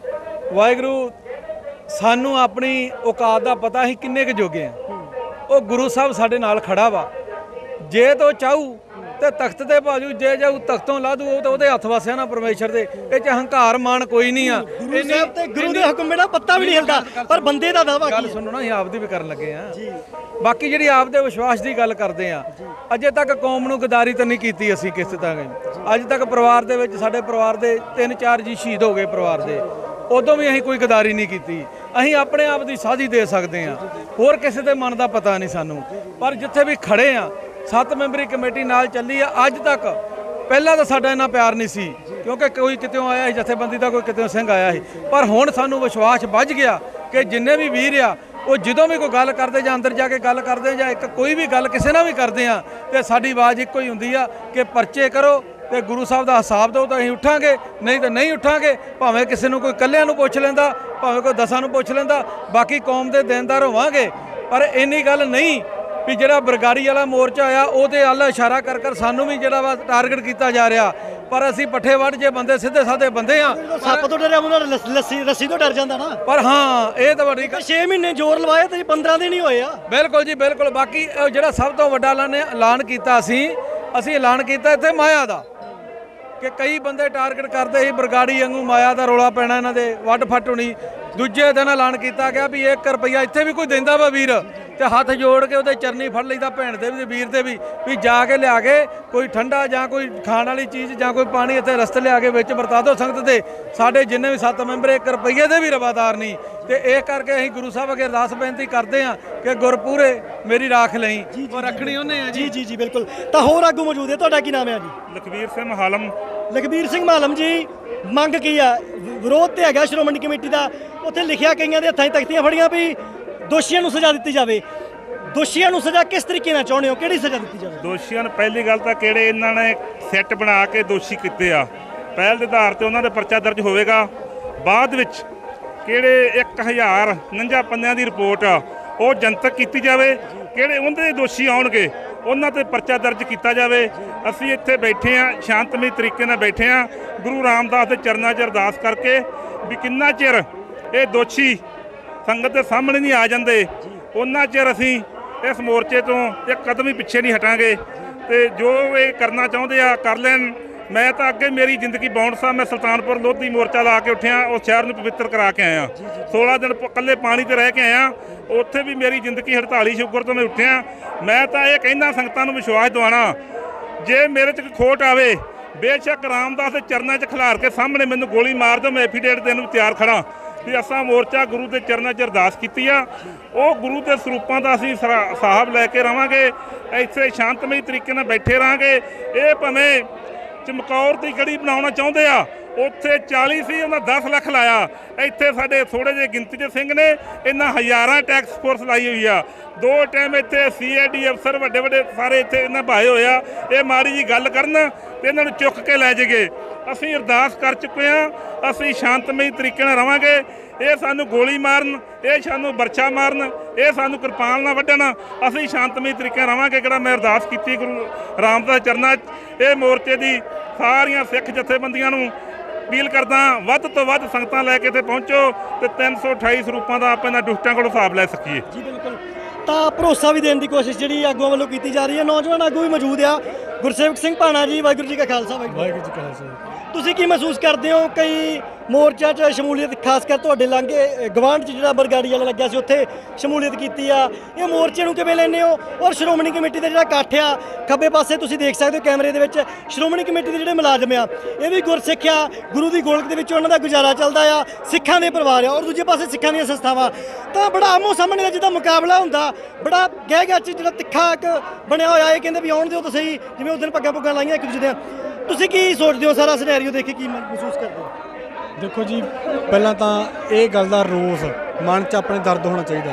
ਵਾਹਿਗੁਰੂ, ਸਾਨੂੰ ਆਪਣੀ ਔਕਾਤ ਦਾ ਪਤਾ ਹੀ ਕਿੰਨੇ ਕੁ ਜੋਗੇ ਆ। ਉਹ ਗੁਰੂ ਸਾਹਿਬ ਸਾਡੇ ਨਾਲ ਖੜਾ ਵਾ, ਜੇ ਤੋ ਚਾਹੂ ਤੇ ਤਖਤ ਤੇ ਭਾਜੂ, ਜੇ ਜਾਊ ਤਖਤੋਂ ਲਾ ਦੂ, ਉਹ ਤਾਂ ਉਹਦੇ ਹੱਥ ਵਸਿਆ ਨਾ ਪਰਮੇਸ਼ਰ ਦੇ। ਇਹ 'ਚ ਹੰਕਾਰ ਮਾਣ ਕੋਈ ਨਹੀਂ ਆ। ਗੁਰੂ ਸਾਹਿਬ ਤੇ ਗੁਰੂ ਦੇ ਹੁਕਮ ਬਿਨਾਂ ਪੱਤਾ ਵੀ ਨਹੀਂ ਹਿਲਦਾ, ਪਰ ਬੰਦੇ ਦਾ ਦਾਵਾ ਗੱਲ ਸੁਣੋ ਨਾ, ਅਸੀਂ ਆਪਦੀ ਵੀ ਕਰਨ ਲੱਗੇ ਆ। ਬਾਕੀ ਜਿਹੜੀ ਆਪਦੇ ਵਿਸ਼ਵਾਸ ਦੀ ਗੱਲ ਕਰਦੇ ਆ, ਅਜੇ ਤੱਕ ਕੌਮ ਨੂੰ ਗਦਾਰੀ ਤਾਂ ਨਹੀਂ ਕੀਤੀ ਅਸੀਂ ਕਿਸੇ ਤਰ੍ਹਾਂ। ਅੱਜ ਤੱਕ ਪਰਿਵਾਰ ਦੇ ਵਿੱਚ ਸਾਡੇ ਪਰਿਵਾਰ ਦੇ 3-4 ਜੀ ਸ਼ਹੀਦ ਹੋ ਗਏ ਪਰਿਵਾਰ ਦੇ, ਉਦੋਂ ਵੀ ਅਸੀਂ ਕੋਈ ਗਦਾਰੀ ਨਹੀਂ ਕੀਤੀ। ਅਸੀਂ ਆਪਣੇ ਆਪ ਦੀ ਸਾਂਝੀ ਦੇ ਸਕਦੇ ਆ, ਹੋਰ ਕਿਸੇ ਦੇ ਮਨ ਦਾ ਪਤਾ ਨਹੀਂ ਸਾਨੂੰ। ਪਰ ਜਿੱਥੇ ਵੀ ਖੜੇ ਆ, 7 ਮੈਂਬਰੀ ਕਮੇਟੀ ਨਾਲ ਚੱਲੀ ਆ ਅੱਜ ਤੱਕ। ਪਹਿਲਾਂ ਤਾਂ ਸਾਡਾ ਇੰਨਾ ਪਿਆਰ ਨਹੀਂ ਸੀ, ਕਿਉਂਕਿ ਕੋਈ ਕਿਤੇੋਂ ਆਇਆ ਸੀ ਜਥੇਬੰਦੀ ਦਾ, ਕੋਈ ਕਿਤੇੋਂ ਸਿੰਘ ਆਇਆ ਸੀ। ਪਰ ਹੁਣ ਸਾਨੂੰ ਵਿਸ਼ਵਾਸ ਵੱਜ ਗਿਆ ਕਿ ਜਿੰਨੇ ਵੀ ਵੀਰ ਆ, ਉਹ ਜਦੋਂ ਵੀ ਕੋਈ ਗੱਲ ਕਰਦੇ ਜਾਂ ਅੰਦਰ ਜਾ ਕੇ ਗੱਲ ਕਰਦੇ ਜਾਂ ਇੱਕ ਕੋਈ ਵੀ ਗੱਲ ਕਿਸੇ ਨਾਲ ਵੀ ਕਰਦੇ ਆ, ਤੇ ਸਾਡੀ ਆਵਾਜ਼ ਇੱਕੋ ਹੀ ਹੁੰਦੀ ਆ ਕਿ ਪਰਚੇ ਕਰੋ ਤੇ ਗੁਰੂ ਸਾਹਿਬ ਦਾ ਹਿਸਾਬ ਦਿਓ, ਤਾਂ ਅਸੀਂ ਉੱਠਾਂਗੇ, ਨਹੀਂ ਤਾਂ ਨਹੀਂ ਉੱਠਾਂਗੇ। ਭਾਵੇਂ ਕਿਸੇ ਨੂੰ ਕੋਈ ਇਕੱਲਿਆਂ ਨੂੰ ਪੁੱਛ ਲੈਂਦਾ, ਭਾਵੇਂ ਕੋਈ 10 ਨੂੰ ਪੁੱਛ ਲੈਂਦਾ, ਬਾਕੀ ਕੌਮ ਦੇ ਦੇਣਦਾਰ ਹੋਵਾਂਗੇ। ਪਰ ਇੰਨੀ ਗੱਲ ਨਹੀਂ ਵੀ ਜਿਹੜਾ ਬਰਗਾੜੀ ਵਾਲਾ ਮੋਰਚਾ ਆ ਉਹਦੇ ਵੱਲ ਇਸ਼ਾਰਾ ਕਰ ਸਾਨੂੰ ਵੀ ਜਿਹੜਾ ਵਾ ਟਾਰਗੇਟ ਕੀਤਾ ਜਾ ਰਿਹਾ। ਪਰ ਅਸੀਂ ਪੱਠੇ ਵੱਢ ਜੇ ਬੰਦੇ ਸਿੱਧੇ ਸਾਦੇ ਬੰਦੇ ਆ। ਸੱਪ ਤੋਂ ਡਰਿਆ ਉਹਨਾਂ ਰੱਸੀ ਤੋਂ ਡਰ ਜਾਂਦਾ ਨਾ। ਪਰ ਹਾਂ, ਇਹ ਤਾਂ ਵੱਡੀ 6 ਮਹੀਨੇ ਜ਼ੋਰ ਲਵਾਏ ਤੇ 15 ਦਿਨ ਹੀ ਹੋਏ ਆ। ਬਿਲਕੁਲ ਜੀ, ਬਿਲਕੁਲ। ਬਾਕੀ ਜਿਹੜਾ ਸਭ ਤੋਂ ਵੱਡਾ ਐਲਾਨ ਕੀਤਾ ਅਸੀਂ ਐਲਾਨ ਕੀਤਾ ਇੱਥੇ ਮਾਇਆ ਦਾ, ਕਿ ਕਈ ਬੰਦੇ ਟਾਰਗੇਟ ਕਰਦੇ ਸੀ ਬਰਗਾੜੀ ਵਾਂਗੂ ਮਾਇਆ ਦਾ ਰੌਲਾ ਪੈਣਾ, ਇਹਨਾਂ ਦੇ ਵੱਢ ਫੱਟ ਹੋਣੀ। ਦੂਜੇ ਦਿਨ ਐਲਾਨ ਕੀਤਾ ਗਿਆ ਵੀ 1 ਰੁਪਈਆ ਇੱਥੇ ਵੀ ਕੋਈ ਦਿੰਦਾ ਵਾ ਵੀਰ, ਤੇ ਹੱਥ ਜੋੜ ਕੇ ਉਹਦੇ ਚਰਨੀ ਫੜ ਲਈਦਾ, ਭੈਣ ਦੇ ਵੀ ਵੀਰ ਦੇ ਵੀ ਜਾ ਕੇ ਲਿਆ ਕੇ ਕੋਈ ਠੰਡਾ ਜਾਂ ਕੋਈ ਖਾਣ ਵਾਲੀ ਚੀਜ਼ ਜਾਂ ਕੋਈ ਪਾਣੀ ਇੱਥੇ ਰਸਤੇ ਲਿਆ ਕੇ ਵਿੱਚ ਵਰਤਾ ਦਿਓ ਸੰਗਤ ਦੇ। ਸਾਡੇ ਜਿੰਨੇ ਵੀ 7 ਮੈਂਬਰ 1 ਰੁਪਈਏ ਦੇ ਵੀ ਰਵਾਦਾਰ ਨਹੀਂ। ਤੇ ਇਹ ਕਰਕੇ ਅਸੀਂ ਗੁਰੂ ਸਾਹਿਬ ਅੱਗੇ ਅਰਦਾਸ ਬੇਨਤੀ ਕਰਦੇ ਹਾਂ ਕਿ ਗੁਰਪੂਰੇ ਮੇਰੀ ਰਾਖ ਲਈ, ਉਹ ਰੱਖਣੀ ਉਹਨੇ ਆ ਜੀ। ਜੀ ਬਿਲਕੁਲ। ਤਾਂ ਹੋਰ ਆਗੂ ਮੌਜੂਦ ਹੈ, ਤੁਹਾਡਾ ਕੀ ਨਾਮ ਹੈ ਜੀ? ਲਖਬੀਰ ਸਿੰਘ ਮਾਲਮ। ਲਖਬੀਰ ਸਿੰਘ ਮਾਲਮ ਜੀ, ਮੰਗ ਕੀ ਆ? ਵਿਰੋਧ ਤੇ ਹੈਗਾ ਸ਼੍ਰੋਮਣੀ ਕਮੇਟੀ ਦਾ, ਉੱਥੇ ਲਿਖਿਆ ਕਈਆਂ ਦੇ ਹੱਥਾਂ 'ਚ ਤਖਤੀਆਂ ਫੜੀਆਂ ਵੀ ਦੋਸ਼ੀਆਂ ਨੂੰ ਸਜ਼ਾ ਦਿੱਤੀ ਜਾਵੇ। ਦੋਸ਼ੀਆਂ ਨੂੰ ਸਜ਼ਾ ਕਿਸ ਤਰੀਕੇ ਨਾਲ ਚਾਹੁੰਦੇ ਹੋ, ਕਿਹੜੀ ਸਜ਼ਾ ਦਿੱਤੀ ਜਾਵੇ? ਦੋਸ਼ੀਆਂ ਨੂੰ ਪਹਿਲੀ ਗੱਲ ਤਾਂ ਕਿਹੜੇ ਇਹਨਾਂ ਨੇ ਸੈੱਟ ਬਣਾ ਕੇ ਦੋਸ਼ੀ ਕੀਤੇ ਆ, ਪਹਿਲ ਦੇ ਆਧਾਰ ਤੇ ਉਹਨਾਂ ਦੇ ਪਰਚਾ ਦਰਜ ਹੋਵੇਗਾ। ਬਾਅਦ ਵਿੱਚ ਕਿਹੜੇ 1049 ਪੰਨਿਆਂ ਦੀ ਰਿਪੋਰਟ ਆ ਉਹ ਜਨਤਕ ਕੀਤੀ ਜਾਵੇ, ਕਿਹੜੇ ਉਹਦੇ ਦੋਸ਼ੀ ਆਉਣਗੇ ਉਹਨਾਂ ਤੇ ਪਰਚਾ ਦਰਜ ਕੀਤਾ ਜਾਵੇ। ਅਸੀਂ ਇੱਥੇ ਬੈਠੇ ਆ, ਸ਼ਾਂਤਮਈ ਤਰੀਕੇ ਨਾਲ ਬੈਠੇ ਆ, ਗੁਰੂ ਰਾਮਦਾਸ ਦੇ ਚਰਨਾਂ 'ਚ ਅਰਦਾਸ ਕਰਕੇ ਵੀ ਕਿੰਨਾ ਚਿਰ ਇਹ ਦੋਸ਼ੀ ਸੰਗਤ ਦੇ ਸਾਹਮਣੇ ਨਹੀਂ ਆ ਜਾਂਦੇ, ਉਹਨਾਂ ਚਿਰ ਅਸੀਂ ਇਸ ਮੋਰਚੇ ਤੋਂ ਇੱਕ ਕਦਮ ਵੀ ਪਿੱਛੇ ਨਹੀਂ ਹਟਾਂਗੇ। ਤੇ ਜੋ ਇਹ ਕਰਨਾ ਚਾਹੁੰਦੇ ਆ ਕਰ ਲੈਣ, ਮੈਂ ਤਾਂ ਅੱਗੇ ਮੇਰੀ ਜ਼ਿੰਦਗੀ ਬੌਂਡ ਸਾਹਿਬ, ਮੈਂ ਸੁਲਤਾਨਪੁਰ ਲੋਧੀ ਮੋਰਚਾ ਲਾ ਕੇ ਉੱਠਿਆ, ਉਸ ਸ਼ਹਿਰ ਨੂੰ ਪਵਿੱਤਰ ਕਰਾ ਕੇ ਆਇਆ। 16 ਦਿਨ ਇਕੱਲੇ ਪਾਣੀ ਤੇ ਰਹਿ ਕੇ ਆਇਆ, ਉੱਥੇ ਵੀ ਮੇਰੀ ਜ਼ਿੰਦਗੀ 48 ਸ਼ੁਕਰ ਤੋਂ ਮੈਂ ਉੱਠਿਆ। ਮੈਂ ਤਾਂ ਇਹ ਕਹਿੰਦਾ ਸੰਗਤਾਂ ਨੂੰ ਵਿਸ਼ਵਾਸ ਦਿਵਾਉਣਾ, ਜੇ ਮੇਰੇ 'ਚ ਖੋਟ ਆਵੇ ਬੇਸ਼ੱਕ ਰਾਮਦਾਸ ਦੇ ਚਰਨਾਂ 'ਚ ਖਿਲਾਰ ਕੇ ਸਾਹਮਣੇ ਮੈਨੂੰ ਗੋਲੀ ਮਾਰ ਦਿਓ, ਮੈਂ ਐਫੀਡੇਵਿਟ ਦੇਣ ਨੂੰ ਤਿਆਰ ਖੜਾ ਵੀ ਅਸਾਂ ਮੋਰਚਾ ਗੁਰੂ ਦੇ ਚਰਨਾਂ 'ਚ ਅਰਦਾਸ ਕੀਤੀ ਆ। ਉਹ ਗੁਰੂ ਦੇ ਸਰੂਪਾਂ ਦਾ ਅਸੀਂ ਸਾਹਬ ਲੈ ਕੇ ਰਵਾਂਗੇ, ਇੱਥੇ ਸ਼ਾਂਤਮਈ ਤਰੀਕੇ ਨਾਲ ਬੈਠੇ ਰਹਾਂਗੇ। ਇਹ ਭਾਵੇਂ ਚਮਕੌਰ ਦੀ ਗੜੀ ਬਣਾਉਣਾ ਚਾਹੁੰਦੇ ਆ, ਉੱਥੇ 40 ਸੀ, ਉਹਨਾਂ 10 ਲੱਖ ਲਾਇਆ। ਇੱਥੇ ਸਾਡੇ ਥੋੜੇ ਜਿਹੇ ਗਿਣਤੀ ਦੇ ਸਿੰਘ ਨੇ, ਇਹਨਾਂ ਹਜ਼ਾਰਾਂ ਟੈਕਸ ਫੋਰਸ ਲਾਈ ਹੋਈ ਆ। 2 ਟਾਈਮ ਇੱਥੇ CID ਅਫਸਰ ਵੱਡੇ ਵੱਡੇ ਸਾਰੇ ਇੱਥੇ ਇਹਨਾਂ ਭਾਏ ਹੋਏ ਆ। ਇਹ ਮਾੜੀ ਜੀ ਗੱਲ ਕਰਨ ਤੇ ਇਹਨਾਂ ਨੂੰ ਚੁੱਕ ਕੇ ਲੈ ਜਾਈਏ। ਅਸੀਂ ਅਰਦਾਸ ਕਰ ਚੁੱਕੇ ਹਾਂ, ਅਸੀਂ ਸ਼ਾਂਤਮਈ ਤਰੀਕੇ ਨਾਲ ਰਵਾਂਗੇ। ਇਹ ਸਾਨੂੰ ਗੋਲੀ ਮਾਰਨ, ਇਹ ਸਾਨੂੰ ਬਰਛਾ ਮਾਰਨ, ਇਹ ਸਾਨੂੰ ਕਿਰਪਾਨ ਨਾਲ ਵੱਢਣ, ਅਸੀਂ ਸ਼ਾਂਤਮਈ ਤਰੀਕੇ ਨਾਲ ਰਵਾਂਗੇ। ਕਿਹੜਾ ਮੈਂ ਅਰਦਾਸ ਕੀਤੀ ਗੁਰੂ ਰਾਮਦਾਸ ਚਰਨਾਂ 'ਚ। ਇਹ ਮੋਰਚੇ ਦੀ ਸਾਰੀਆਂ ਸਿੱਖ ਜਥੇਬੰਦੀਆਂ ਨੂੰ ਅਪੀਲ ਕਰਦਾ, ਵੱਧ ਤੋਂ ਵੱਧ ਸੰਗਤਾਂ ਲੈ ਕੇ ਇੱਥੇ ਪਹੁੰਚੋ ਤੇ 328 ਸਰੂਪਾਂ ਦਾ ਆਪਾਂ ਇਹਨਾਂ ਦੁਸ਼ਟਾਂ ਕੋਲੋਂ ਹਿਸਾਬ ਲੈ ਸਕੀਏ। ਜੀ ਬਿਲਕੁਲ। ਤਾਂ ਭਰੋਸਾ ਵੀ ਦੇਣ ਦੀ ਕੋਸ਼ਿਸ਼ ਜਿਹੜੀ ਆਗੂਆਂ ਵੱਲੋਂ ਕੀਤੀ ਜਾ ਰਹੀ ਹੈ। ਨੌਜਵਾਨ ਆਗੂ ਵੀ ਮੌਜੂਦ ਆ, ਗੁਰਸੇਵਕ ਸਿੰਘ ਭਾਣਾ ਜੀ, ਵਾਹਿਗੁਰੂ ਜੀ ਕਾ ਖਾਲਸਾ ਵਾਹਿਗੁਰੂ ਜੀ ਕੀ ਫਤਿਹ। ਤੁਸੀਂ ਕੀ ਮਹਿਸੂਸ ਕਰਦੇ ਹੋ? ਕਈ ਮੋਰਚਾ 'ਚ ਸ਼ਮੂਲੀਅਤ, ਖਾਸ ਕਰ ਤੁਹਾਡੇ ਲਾਂਘੇ ਗਵਾਂਢ 'ਚ ਜਿਹੜਾ ਬਰਗਾੜੀ ਵਾਲਾ ਲੱਗਿਆ ਸੀ, ਉੱਥੇ ਸ਼ਮੂਲੀਅਤ ਕੀਤੀ ਆ। ਇਹ ਮੋਰਚੇ ਨੂੰ ਕਿਵੇਂ ਲੈਂਦੇ ਹੋ? ਔਰ ਸ਼੍ਰੋਮਣੀ ਕਮੇਟੀ ਦਾ ਜਿਹੜਾ ਇਕੱਠ ਆ, ਖੱਬੇ ਪਾਸੇ ਤੁਸੀਂ ਦੇਖ ਸਕਦੇ ਹੋ ਕੈਮਰੇ ਦੇ ਵਿੱਚ, ਸ਼੍ਰੋਮਣੀ ਕਮੇਟੀ ਦੇ ਜਿਹੜੇ ਮੁਲਾਜ਼ਮ ਆ, ਇਹ ਵੀ ਗੁਰਸਿੱਖ ਆ, ਗੁਰੂ ਦੀ ਗੋਲਕ ਦੇ ਵਿੱਚ ਉਹਨਾਂ ਦਾ ਗੁਜ਼ਾਰਾ ਚੱਲਦਾ ਆ, ਸਿੱਖਾਂ ਦੇ ਪਰਿਵਾਰ ਆ, ਔਰ ਦੂਜੇ ਪਾਸੇ ਸਿੱਖਾਂ ਦੀਆਂ ਸੰਸਥਾਵਾਂ। ਤਾਂ ਬੜਾ ਆਮੋ ਸਾਹਮਣੇ ਦਾ ਜਿੱਦਾਂ ਮੁਕਾਬਲਾ ਹੁੰਦਾ, ਬੜਾ ਗਹਿ ਗੱਚ ਜਿਹੜਾ ਤਿੱਖਾ ਇੱਕ ਬਣਿਆ ਹੋਇਆ। ਇਹ ਕਹਿੰਦੇ ਵੀ ਆਉਣ ਦਿਓ ਤਾਂ ਸਹੀ, ਜਿਵੇਂ ਉਸ ਦਿਨ ਪੱਗਾਂ ਪੁੱਗਾਂ ਲਾਈਆਂ ਇੱਕ ਦੂਜੇ ਦੀਆਂ। ਤੁਸੀਂ ਕੀ ਸੋਚਦੇ ਹੋ? ਸਾਰਾ ਸਿਨੈਰੀਓ ਦੇਖ ਕੇ ਕੀ ਮਹਿਸੂਸ ਕਰਦੇ ਹੋ? ਦੇਖੋ ਜੀ, ਪਹਿਲਾਂ ਤਾਂ ਇਹ ਗੱਲ ਦਾ ਰੋਸ ਮਨ 'ਚ ਆਪਣੇ ਦਰਦ ਹੋਣਾ ਚਾਹੀਦਾ।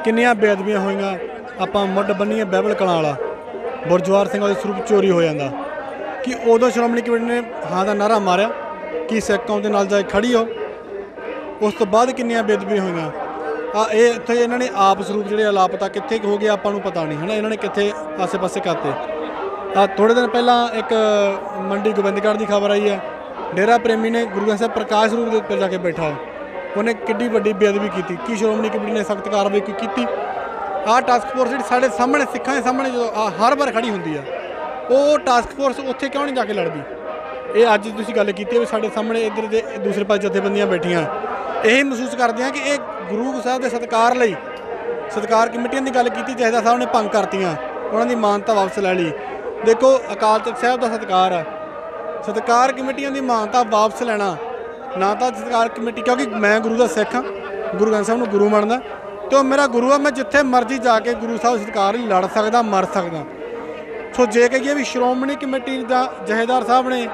ਕਿੰਨੀਆਂ ਬੇਅਦਬੀਆਂ ਹੋਈਆਂ, ਆਪਾਂ ਮੁੱਢ ਬੰਨੀਏ ਬਾਈਬਲ ਕਲਾਂ ਵਾਲਾ, ਗੁਰਜਵਾਰ ਸਿੰਘ ਦਾ ਸਰੂਪ ਚੋਰੀ ਹੋ ਜਾਂਦਾ, ਕਿ ਉਦੋਂ ਸ਼੍ਰੋਮਣੀ ਕਮੇਟੀ ਨੇ ਹਾਂ ਦਾ ਨਾਅਰਾ ਮਾਰਿਆ ਕਿ ਸਿੱਖ ਕੌਮ ਦੇ ਨਾਲ ਜਾ ਕੇ ਖੜੀ ਹੋ। ਉਸ ਤੋਂ ਬਾਅਦ ਕਿੰਨੀਆਂ ਬੇਅਦਬੀਆਂ ਹੋਈਆਂ। ਇਹ ਇੱਥੇ ਇਹਨਾਂ ਨੇ ਆਪ ਸਰੂਪ ਜਿਹੜੇ ਲਾਪਤਾ ਕਿੱਥੇ ਹੋ ਗਏ ਆਪਾਂ ਨੂੰ ਪਤਾ ਨਹੀਂ ਹੈ ਨਾ, ਇਹਨਾਂ ਨੇ ਕਿੱਥੇ ਆਸੇ-ਪਾਸੇ ਕਰਤੇ। ਥੋੜ੍ਹੇ ਦਿਨ ਪਹਿਲਾਂ ਇੱਕ ਮੰਡੀ ਗੋਬਿੰਦਗੜ੍ਹ ਦੀ ਖਬਰ ਆਈ ਹੈ, ਡੇਰਾ ਪ੍ਰੇਮੀ ਨੇ ਗੁਰੂ ਗ੍ਰੰਥ ਸਾਹਿਬ ਪ੍ਰਕਾਸ਼ ਰੂਪ ਦੇ ਉੱਤੇ ਜਾ ਕੇ ਬੈਠਾ, ਉਹਨੇ ਕਿੱਡੀ ਵੱਡੀ ਬੇਅਦਬੀ ਕੀਤੀ। ਕੀ ਸ਼੍ਰੋਮਣੀ ਕਮੇਟੀ ਨੇ ਸਖਤ ਕਾਰਵਾਈ ਕੀਤੀ? ਟਾਸਕ ਫੋਰਸ ਜਿਹੜੀ ਸਾਡੇ ਸਾਹਮਣੇ, ਸਿੱਖਾਂ ਦੇ ਸਾਹਮਣੇ ਜਦੋਂ ਹਰ ਵਾਰ ਖੜੀ ਹੁੰਦੀ ਆ, ਉਹ ਟਾਸਕ ਫੋਰਸ ਉੱਥੇ ਕਿਉਂ ਨਹੀਂ ਜਾ ਕੇ ਲੜਦੀ? ਇਹ ਅੱਜ ਤੁਸੀਂ ਗੱਲ ਕੀਤੀ ਵੀ ਸਾਡੇ ਸਾਹਮਣੇ ਇੱਧਰ ਦੇ ਦੂਸਰੇ ਪਾਸੇ ਜਥੇਬੰਦੀਆਂ ਬੈਠੀਆਂ, ਇਹ ਮਹਿਸੂਸ ਕਰਦੇ ਆ ਕਿ ਇਹ ਗੁਰੂ ਸਾਹਿਬ ਦੇ ਸਤਿਕਾਰ ਲਈ ਸਤਿਕਾਰ ਕਮੇਟੀਆਂ ਦੀ ਗੱਲ ਕੀਤੀ, ਜਥੇਦਾਰ ਸਾਹਿਬ ਨੇ ਭੰਗ ਕਰਤੀਆਂ, ਉਹਨਾਂ ਦੀ ਮਾਨਤਾ ਵਾਪਸ ਲੈ ਲਈ। ਦੇਖੋ, ਅਕਾਲ ਤਖਤ ਸਾਹਿਬ ਦਾ ਸਤਿਕਾਰ ਆ, ਸਤਿਕਾਰ ਕਮੇਟੀਆਂ ਦੀ ਮਾਨਤਾ ਵਾਪਸ ਲੈਣਾ ਨਾ ਤਾਂ ਸਤਿਕਾਰ ਕਮੇਟੀ, ਕਿਉਂਕਿ ਮੈਂ ਗੁਰੂ ਦਾ ਸਿੱਖ ਹਾਂ, ਗੁਰੂ ਗ੍ਰੰਥ ਸਾਹਿਬ ਨੂੰ ਗੁਰੂ ਮੰਨਦਾ ਤੇ ਉਹ ਮੇਰਾ ਗੁਰੂ ਆ। ਮੈਂ ਜਿੱਥੇ ਮਰਜ਼ੀ ਜਾ ਕੇ ਗੁਰੂ ਸਾਹਿਬ ਸਤਿਕਾਰ ਲਈ ਲੜ ਸਕਦਾ, ਮਰ ਸਕਦਾ। ਸੋ ਜੇ ਕਹੀਏ ਵੀ ਸ਼੍ਰੋਮਣੀ ਕਮੇਟੀ ਦਾ ਜਥੇਦਾਰ ਸਾਹਿਬ ਨੇ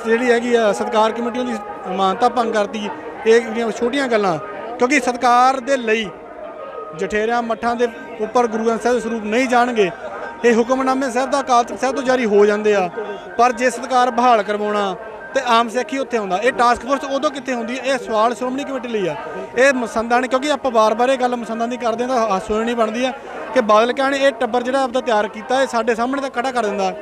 ਜਿਹੜੀ ਹੈਗੀ ਆ ਸਤਿਕਾਰ ਕਮੇਟੀ ਦੀ ਮਾਨਤਾ ਭੰਗ ਕਰਤੀ, ਇਹ ਜਿਹੜੀਆਂ ਛੋਟੀਆਂ ਗੱਲਾਂ, ਕਿਉਂਕਿ ਸਤਿਕਾਰ ਦੇ ਲਈ ਜਠੇਰਿਆਂ ਮੱਠਾਂ ਦੇ ਉੱਪਰ ਗੁਰੂ ਗ੍ਰੰਥ ਸਾਹਿਬ ਦੇ ਸਰੂਪ ਨਹੀਂ ਜਾਣਗੇ। ਇਹ ਹੁਕਮਨਾਮੇ ਸਾਹਿਬ ਦਾ ਅਕਾਲ ਤਖਤ ਸਾਹਿਬ ਤੋਂ ਜਾਰੀ ਹੋ ਜਾਂਦੇ ਆ, ਪਰ ਜੇ ਸਤਿਕਾਰ ਬਹਾਲ ਕਰਵਾਉਣਾ ਤੇ ਆਮ ਸਿੱਖ ਹੀ ਉੱਥੇ ਆਉਂਦਾ। ਇਹ ਟਾਸਕ ਫੋਰਸ ਉਦੋਂ ਕਿੱਥੇ ਹੁੰਦੀ ਹੈ? ਇਹ ਸਵਾਲ ਸ਼੍ਰੋਮਣੀ ਕਮੇਟੀ ਲਈ ਆ। ਇਹ ਮਸੰਦਾਂ ਨੇ, ਕਿਉਂਕਿ ਆਪਾਂ ਵਾਰ-ਵਾਰ ਇਹ ਗੱਲ ਮਸੰਦਾਂ ਦੀ ਕਰਦੇ ਹਾਂ ਤਾਂ ਹਾਸੋਂ ਨਹੀਂ ਬਣਦੀ ਆ ਕਿ ਬਾਦਲ ਕਹਿਣ ਇਹ ਟੱਬਰ ਜਿਹੜਾ ਆਪਦਾ ਤਿਆਰ ਕੀਤਾ, ਇਹ ਸਾਡੇ ਸਾਹਮਣੇ ਤਾਂ ਖੜਾ ਕਰ ਦਿੰਦਾ।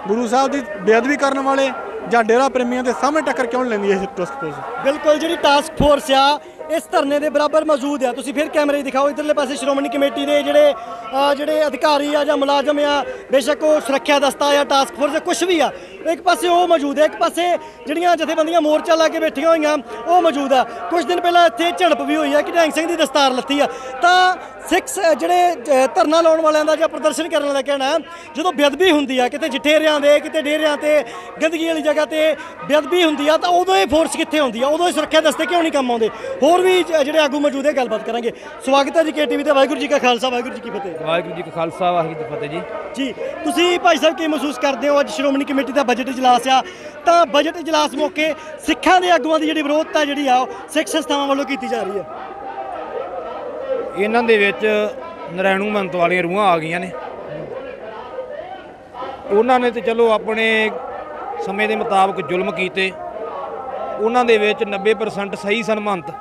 ਗੁਰੂ ਸਾਹਿਬ ਦੀ ਬੇਅਦਬੀ ਕਰਨ ਵਾਲੇ ਜਾਂ ਡੇਰਾ ਪ੍ਰੇਮੀਆਂ ਦੇ ਸਾਹਮਣੇ ਟੱਕਰ ਕਿਉਂ ਲੈਂਦੀ ਹੈ ਟਾਸਕ ਫੋਰਸ? ਬਿਲਕੁਲ, ਜਿਹੜੀ ਟਾਸਕ ਫੋਰਸ ਆ ਇਸ ਧਰਨੇ ਦੇ ਬਰਾਬਰ ਮੌਜੂਦ ਆ। ਤੁਸੀਂ ਫਿਰ ਕੈਮਰੇ ਦਿਖਾਓ, ਇਧਰਲੇ ਪਾਸੇ ਸ਼੍ਰੋਮਣੀ ਕਮੇਟੀ ਦੇ ਜਿਹੜੇ ਅਧਿਕਾਰੀ ਆ ਜਾਂ ਮੁਲਾਜ਼ਮ ਆ, ਬੇਸ਼ੱਕ ਉਹ ਸੁਰੱਖਿਆ ਦਸਤਾ ਆ, ਟਾਸਕ ਫੋਰਸ ਕੁਝ ਵੀ ਆ, ਇੱਕ ਪਾਸੇ ਉਹ ਮੌਜੂਦ ਹੈ, ਇੱਕ ਪਾਸੇ ਜਿਹੜੀਆਂ ਜਥੇਬੰਦੀਆਂ ਮੋਰਚਾ ਲਾ ਕੇ ਬੈਠੀਆਂ ਹੋਈਆਂ ਉਹ ਮੌਜੂਦ ਆ। ਕੁਝ ਦਿਨ ਪਹਿਲਾਂ ਇੱਥੇ ਝੜਪ ਵੀ ਹੋਈ ਆ ਕਿ ਨਿਹੰਗ ਸਿੰਘ ਦੀ ਦਸਤਾਰ ਲੱਥੀ ਆ। ਤਾਂ ਸਿੱਖ ਜਿਹੜੇ ਧਰਨਾ ਲਾਉਣ ਵਾਲਿਆਂ ਦਾ ਜਾਂ ਪ੍ਰਦਰਸ਼ਨ ਕਰਨ ਵਾਲਾ ਕਹਿਣਾ, ਜਦੋਂ ਬੇਅਦਬੀ ਹੁੰਦੀ ਆ ਕਿਤੇ ਜਠੇਰਿਆਂ ਦੇ, ਕਿਤੇ ਡੇਰਿਆਂ ਤੇ, ਗੰਦਗੀ ਵਾਲੀ ਜਗ੍ਹਾ ਤੇ ਬੇਅਦਬੀ ਹੁੰਦੀ ਆ, ਤਾਂ ਉਦੋਂ ਇਹ ਫੋਰਸ ਕਿੱਥੇ ਹੁੰਦੀ ਆ? ਉਦੋਂ ਇਹ ਸੁਰੱਖਿਆ ਦਸਤੇ ਕਿਉਂ ਨਹੀਂ ਕੰਮ ਆਉਂਦੇ? ਹੋਰ ਵੀ ਜਿਹੜੇ ਆਗੂ ਮੌਜੂਦ ਹੈ, ਗੱਲਬਾਤ ਕਰਾਂਗੇ। ਸਵਾਗਤ ਹੈ ਜੀ KTV ਤੇ। ਵਾਹਿਗੁਰੂ ਜੀ ਕਾ ਖਾਲਸਾ, ਵਾਹਿਗੁਰੂ ਜੀ ਕੀ ਫਤਿਹ। ਵਾਹਿਗੁਰੂ ਜੀ ਕਾ ਖਾਲਸਾ, ਵਾਹਿਗੁਰੂ ਜੀ ਕੀ ਫਤਿਹ ਜੀ। ਜੀ, ਤੁਸੀਂ ਭਾਈ ਸਾਹਿਬ ਕੀ ਮਹਿਸੂਸ ਕਰਦੇ ਹੋ? ਅੱਜ ਸ਼੍ਰੋਮਣੀ ਕਮੇਟੀ ਦਾ ਬਜਟ ਇਜਲਾਸ ਆ, ਤਾਂ ਬਜਟ ਇਜਲਾਸ ਮੌਕੇ ਸਿੱਖਾਂ ਦੇ ਆਗੂਆਂ ਦੀ ਜਿਹੜੀ ਵਿਰੋਧਤਾ ਜਿਹੜੀ ਆ ਉਹ ਸਿੱਖ ਸੰਸਥਾਵਾਂ ਵੱਲੋਂ ਕੀਤੀ ਜਾ ਰਹੀ ਹੈ। ਇਹਨਾਂ ਦੇ ਵਿੱਚ ਨਰੈਣੂ ਮੰਤ ਵਾਲੀਆਂ ਰੂਹਾਂ ਆ ਗਈਆਂ ਨੇ। ਉਹਨਾਂ ਨੇ ਤੇ ਚਲੋ ਆਪਣੇ ਸਮੇਂ ਦੇ ਮੁਤਾਬਕ ਜ਼ੁਲਮ ਕੀਤੇ, ਉਹਨਾਂ ਦੇ ਵਿੱਚ 90% ਸਹੀ ਸਨ ਮੰਤ,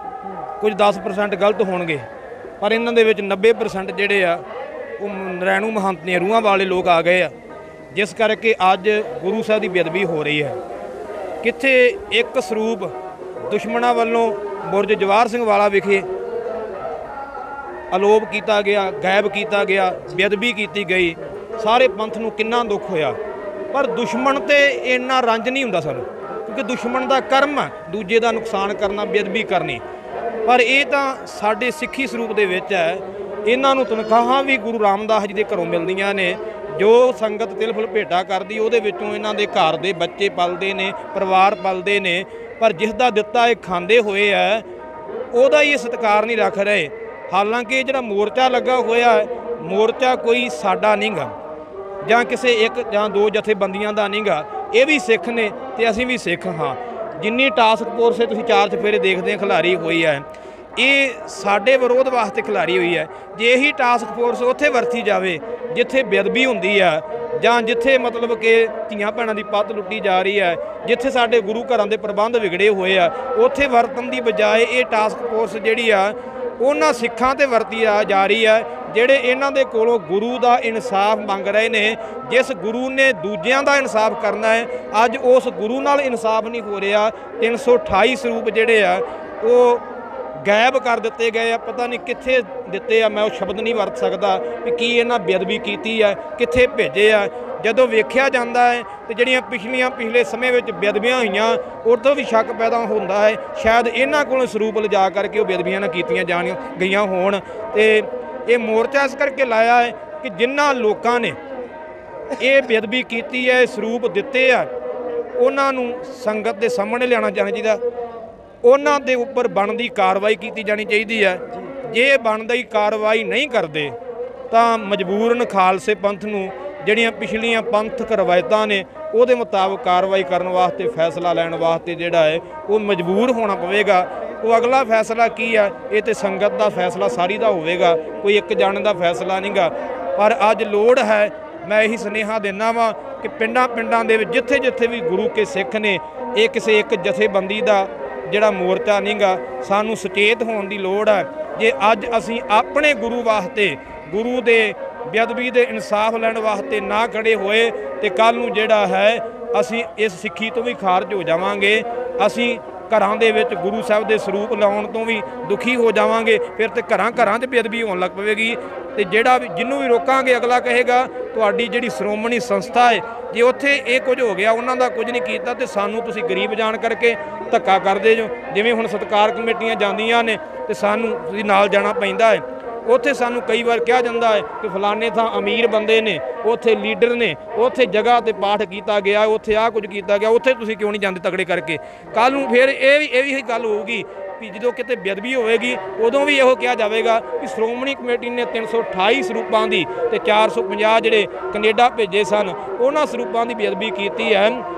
ਕੁਝ 10% ਗਲਤ ਹੋਣਗੇ, ਪਰ ਇਹਨਾਂ ਦੇ ਵਿੱਚ 90% ਜਿਹੜੇ ਆ ਉਹ ਨਰੈਣੂ ਮਹੰਤ ਦੀਆਂ ਰੂਹਾਂ ਵਾਲੇ ਲੋਕ ਆ ਗਏ ਆ, ਜਿਸ ਕਰਕੇ ਅੱਜ ਗੁਰੂ ਸਾਹਿਬ ਦੀ ਬੇਅਦਬੀ ਹੋ ਰਹੀ ਹੈ। ਕਿੱਥੇ ਇੱਕ ਸਰੂਪ ਦੁਸ਼ਮਣਾਂ ਵੱਲੋਂ ਬੁਰਜ ਜਵਾਹਰ ਸਿੰਘ ਵਾਲਾ ਵਿਖੇ ਅਲੋਪ ਕੀਤਾ ਗਿਆ, ਗਾਇਬ ਕੀਤਾ ਗਿਆ, ਬੇਅਦਬੀ ਕੀਤੀ ਗਈ। ਸਾਰੇ ਪੰਥ ਨੂੰ ਕਿੰਨਾ ਦੁੱਖ ਹੋਇਆ। ਪਰ ਦੁਸ਼ਮਣ ਤੇ ਇੰਨਾ ਰੰਜ ਨਹੀਂ ਹੁੰਦਾ ਸਾਨੂੰ, ਕਿਉਂਕਿ ਦੁਸ਼ਮਣ ਦਾ ਕਰਮ ਹੈ ਦੂਜੇ ਦਾ ਨੁਕਸਾਨ ਕਰਨਾ, ਬੇਅਦਬੀ ਕਰਨੀ। ਪਰ ਇਹ ਤਾਂ ਸਾਡੇ ਸਿੱਖੀ ਸਰੂਪ ਦੇ ਵਿੱਚ ਹੈ। ਇਹਨਾਂ ਨੂੰ ਤਨਖਾਹਾਂ ਵੀ ਗੁਰੂ ਰਾਮਦਾਸ ਜੀ ਦੇ ਘਰੋਂ ਮਿਲਦੀਆਂ ਨੇ। ਜੋ ਸੰਗਤ ਤਿਲ ਫੁੱਲ ਭੇਟਾ ਕਰਦੀ ਉਹਦੇ ਵਿੱਚੋਂ ਇਹਨਾਂ ਦੇ ਘਰ ਦੇ ਬੱਚੇ ਪਲਦੇ ਨੇ, ਪਰਿਵਾਰ ਪਲਦੇ ਨੇ। ਪਰ ਜਿਸ ਦਾ ਦਿੱਤਾ ਇਹ ਖਾਂਦੇ ਹੋਏ ਹੈ, ਉਹਦਾ ਹੀ ਇਹ ਸਤਿਕਾਰ ਨਹੀਂ ਰੱਖ ਰਹੇ। ਹਾਲਾਂਕਿ ਇਹ ਜਿਹੜਾ ਮੋਰਚਾ ਲੱਗਾ ਹੋਇਆ ਹੈ, ਮੋਰਚਾ ਕੋਈ ਸਾਡਾ ਨਹੀਂ ਗਾ ਜਾਂ ਕਿਸੇ ਇੱਕ ਜਾਂ ਦੋ ਜਥੇਬੰਦੀਆਂ ਦਾ ਨਹੀਂ ਗਾ। ਇਹ ਵੀ ਸਿੱਖ ਨੇ ਤੇ ਅਸੀਂ ਵੀ ਸਿੱਖ ਹਾਂ। ਜਿੰਨੀ ਟਾਸਕ ਫੋਰਸ ਤੁਸੀਂ 4 ਚੁਫੇਰੇ ਦੇਖਦੇ ਖਿਲਾਰੀ ਹੋਈ ਹੈ, ਇਹ ਸਾਡੇ ਵਿਰੋਧ ਵਾਸਤੇ ਖਿਲਾਰੀ ਹੋਈ ਹੈ। ਜੇ ਇਹੀ ਟਾਸਕ ਫੋਰਸ ਉੱਥੇ ਵਰਤੀ ਜਾਵੇ ਜਿੱਥੇ ਬੇਅਦਬੀ ਹੁੰਦੀ ਆ, ਜਾਂ ਜਿੱਥੇ ਮਤਲਬ ਕਿ ਧੀਆਂ ਭੈਣਾਂ ਦੀ ਪੱਤ ਲੁੱਟੀ ਜਾ ਰਹੀ ਹੈ, ਜਿੱਥੇ ਸਾਡੇ ਗੁਰੂ ਘਰਾਂ ਦੇ ਪ੍ਰਬੰਧ ਵਿਗੜੇ ਹੋਏ ਆ, ਉੱਥੇ ਵਰਤਣ ਦੀ ਬਜਾਏ ਇਹ ਟਾਸਕ ਫੋਰਸ ਜਿਹੜੀ ਆ ਉਹਨਾਂ ਸਿੱਖਾਂ ਤੇ ਵਰਤੀ ਜਾ ਰਹੀ ਹੈ ਜਿਹੜੇ ਇਹਨਾਂ ਦੇ ਕੋਲੋਂ ਗੁਰੂ ਦਾ ਇਨਸਾਫ ਮੰਗ ਰਹੇ ਨੇ। ਜਿਸ ਗੁਰੂ ਨੇ ਦੂਜਿਆਂ ਦਾ ਇਨਸਾਫ ਕਰਨਾ ਹੈ, ਅੱਜ ਉਸ ਗੁਰੂ ਨਾਲ ਇਨਸਾਫ ਨਹੀਂ ਹੋ ਰਿਹਾ। 328 ਸਰੂਪ ਜਿਹੜੇ ਆ ਉਹ ਗਾਇਬ ਕਰ ਦਿੱਤੇ ਗਏ ਆ, ਪਤਾ ਨਹੀਂ ਕਿੱਥੇ ਦਿੱਤੇ ਆ। ਮੈਂ ਉਹ ਸ਼ਬਦ ਨਹੀਂ ਵਰਤ ਸਕਦਾ ਕਿ ਕੀ ਇਹਨਾਂ ਬੇਅਦਬੀ ਕੀਤੀ ਆ, ਕਿੱਥੇ ਭੇਜੇ ਆ। ਜਦੋਂ ਵੇਖਿਆ ਜਾਂਦਾ ਹੈ ਤੇ ਜਿਹੜੀਆਂ ਪਿਛਲੇ ਸਮੇਂ ਵਿੱਚ ਬੇਅਦਬੀਆਂ ਹੋਈਆਂ, ਉਹ ਤੋਂ ਵੀ ਸ਼ੱਕ ਪੈਦਾ ਹੁੰਦਾ ਹੈ ਸ਼ਾਇਦ ਇਹਨਾਂ ਕੋਲੋਂ ਸਰੂਪ ਲਿਜਾ ਕਰਕੇ ਉਹ ਬੇਅਦਬੀਆਂ ਨਾ ਕੀਤੀਆਂ ਗਈਆਂ ਹੋਣ। ਤੇ ਇਹ ਮੋਰਚਾ ਇਸ ਕਰਕੇ ਲਾਇਆ ਹੈ ਕਿ ਜਿਨ੍ਹਾਂ ਲੋਕਾਂ ਨੇ ਇਹ ਬੇਅਦਬੀ ਕੀਤੀ ਹੈ, ਸਰੂਪ ਦਿੱਤੇ ਆ, ਉਹਨਾਂ ਨੂੰ ਸੰਗਤ ਦੇ ਸਾਹਮਣੇ ਲਿਆਉਣਾ ਚਾਹੀਦਾ। ਉਹਨਾਂ ਦੇ ਉੱਪਰ ਬਣਦੀ ਕਾਰਵਾਈ ਕੀਤੀ ਜਾਣੀ ਚਾਹੀਦੀ ਹੈ। ਜੇ ਬਣਦੀ ਕਾਰਵਾਈ ਨਹੀਂ ਕਰਦੇ ਤਾਂ ਮਜਬੂਰਨ ਖਾਲਸੇ ਪੰਥ ਨੂੰ ਜਿਹੜੀਆਂ ਪਿਛਲੀਆਂ ਪੰਥਕ ਰਵਾਇਤਾਂ ਨੇ ਉਹਦੇ ਮੁਤਾਬਕ ਕਾਰਵਾਈ ਕਰਨ ਵਾਸਤੇ, ਫੈਸਲਾ ਲੈਣ ਵਾਸਤੇ ਜਿਹੜਾ ਹੈ ਉਹ ਮਜਬੂਰ ਹੋਣਾ ਪਵੇਗਾ। ਉਹ ਅਗਲਾ ਫੈਸਲਾ ਕੀ ਆ, ਇਹ ਤੇ ਸੰਗਤ ਦਾ ਫੈਸਲਾ ਸਾਰੀ ਦਾ ਹੋਵੇਗਾ, ਕੋਈ ਇੱਕ ਜਾਣੇ ਦਾ ਫੈਸਲਾ ਨਹੀਂਗਾ। ਪਰ ਅੱਜ ਲੋੜ ਹੈ, ਮੈਂ ਇਹੀ ਸੁਨੇਹਾ ਦਿੰਦਾ ਵਾਂ ਕਿ ਪਿੰਡਾਂ ਦੇ ਵਿੱਚ ਜਿੱਥੇ ਵੀ ਗੁਰੂ ਕੇ ਸਿੱਖ ਨੇ, ਇਹ ਕਿਸੇ ਇੱਕ ਜਥੇਬੰਦੀ ਦਾ ਜਿਹੜਾ ਮੋਰਚਾ ਨਹੀਂਗਾ। ਸਾਨੂੰ ਸੁਚੇਤ ਹੋਣ ਦੀ ਲੋੜ ਹੈ। ਜੇ ਅੱਜ ਅਸੀਂ ਆਪਣੇ ਗੁਰੂ ਵਾਸਤੇ, ਗੁਰੂ ਦੇ ਬੇਅਦਬੀ ਦੇ ਇਨਸਾਫ ਲੈਣ ਵਾਸਤੇ ਨਾ ਖੜੇ ਹੋਏ ਤੇ ਕੱਲ੍ਹ ਨੂੰ ਜਿਹੜਾ ਹੈ ਅਸੀਂ ਇਸ ਸਿੱਖੀ ਤੋਂ ਵੀ ਖਾਰਜ ਹੋ ਜਾਵਾਂਗੇ। ਅਸੀਂ ਘਰਾਂ ਦੇ ਵਿੱਚ ਗੁਰੂ ਸਾਹਿਬ ਦੇ ਸਰੂਪ ਲਾਉਣ ਤੋਂ ਵੀ ਦੁਖੀ ਹੋ ਜਾਵਾਂਗੇ। ਫਿਰ ਤੇ ਘਰਾਂ 'ਚ ਬੇਅਦਬੀ ਹੋਣ ਲੱਗ ਪਵੇਗੀ ਤੇ ਜਿਹੜਾ ਵੀ ਜਿਹਨੂੰ ਵੀ ਰੋਕਾਂਗੇ ਅਗਲਾ ਕਹੇਗਾ ਤੁਹਾਡੀ ਜਿਹੜੀ ਸ਼੍ਰੋਮਣੀ ਸੰਸਥਾ ਹੈ, ਜੇ ਉੱਥੇ ਇਹ ਕੁਝ ਹੋ ਗਿਆ, ਉਹਨਾਂ ਦਾ ਕੁਝ ਨਹੀਂ ਕੀਤਾ ਤੇ ਸਾਨੂੰ ਤੁਸੀਂ ਗਰੀਬ ਜਾਣ ਕਰਕੇ ਧੱਕਾ ਕਰਦੇ ਜੋ। ਜਿਵੇਂ ਹੁਣ ਸਤਿਕਾਰ ਕਮੇਟੀਆਂ ਜਾਂਦੀਆਂ ਨੇ ਤੇ ਸਾਨੂੰ ਤੁਸੀਂ ਨਾਲ ਜਾਣਾ ਪੈਂਦਾ ਹੈ। ਉੱਥੇ ਸਾਨੂੰ ਕਈ ਵਾਰ ਕਿਹਾ ਜਾਂਦਾ ਹੈ ਕਿ ਫਲਾਣੇ ਥਾਂ ਅਮੀਰ ਬੰਦੇ ਨੇ, ਉੱਥੇ ਲੀਡਰ ਨੇ, ਉੱਥੇ ਜਗ੍ਹਾ ਤੇ ਪਾਠ ਕੀਤਾ ਗਿਆ, ਉੱਥੇ ਆਹ ਕੁਝ ਕੀਤਾ ਗਿਆ, ਉੱਥੇ ਤੁਸੀਂ ਕਿਉਂ ਨਹੀਂ ਜਾਂਦੇ ਤਗੜੇ ਕਰਕੇ। ਕੱਲ੍ਹ ਨੂੰ ਫਿਰ ਇਹ ਵੀ ਗੱਲ ਹੋਊਗੀ ਵੀ ਜਦੋਂ ਕਿਤੇ ਬੇਅਦਬੀ ਹੋਵੇਗੀ ਉਦੋਂ ਵੀ ਇਹੋ ਕਿਹਾ ਜਾਵੇਗਾ ਕਿ ਸ਼੍ਰੋਮਣੀ ਕਮੇਟੀ ਨੇ 328 ਸਰੂਪਾਂ ਦੀ ਤੇ 450 ਜਿਹੜੇ ਕੈਨੇਡਾ ਭੇਜੇ ਸਨ, ਉਹਨਾਂ ਸਰੂਪਾਂ ਦੀ ਬੇਅਦਬੀ ਕੀਤੀ ਹੈ।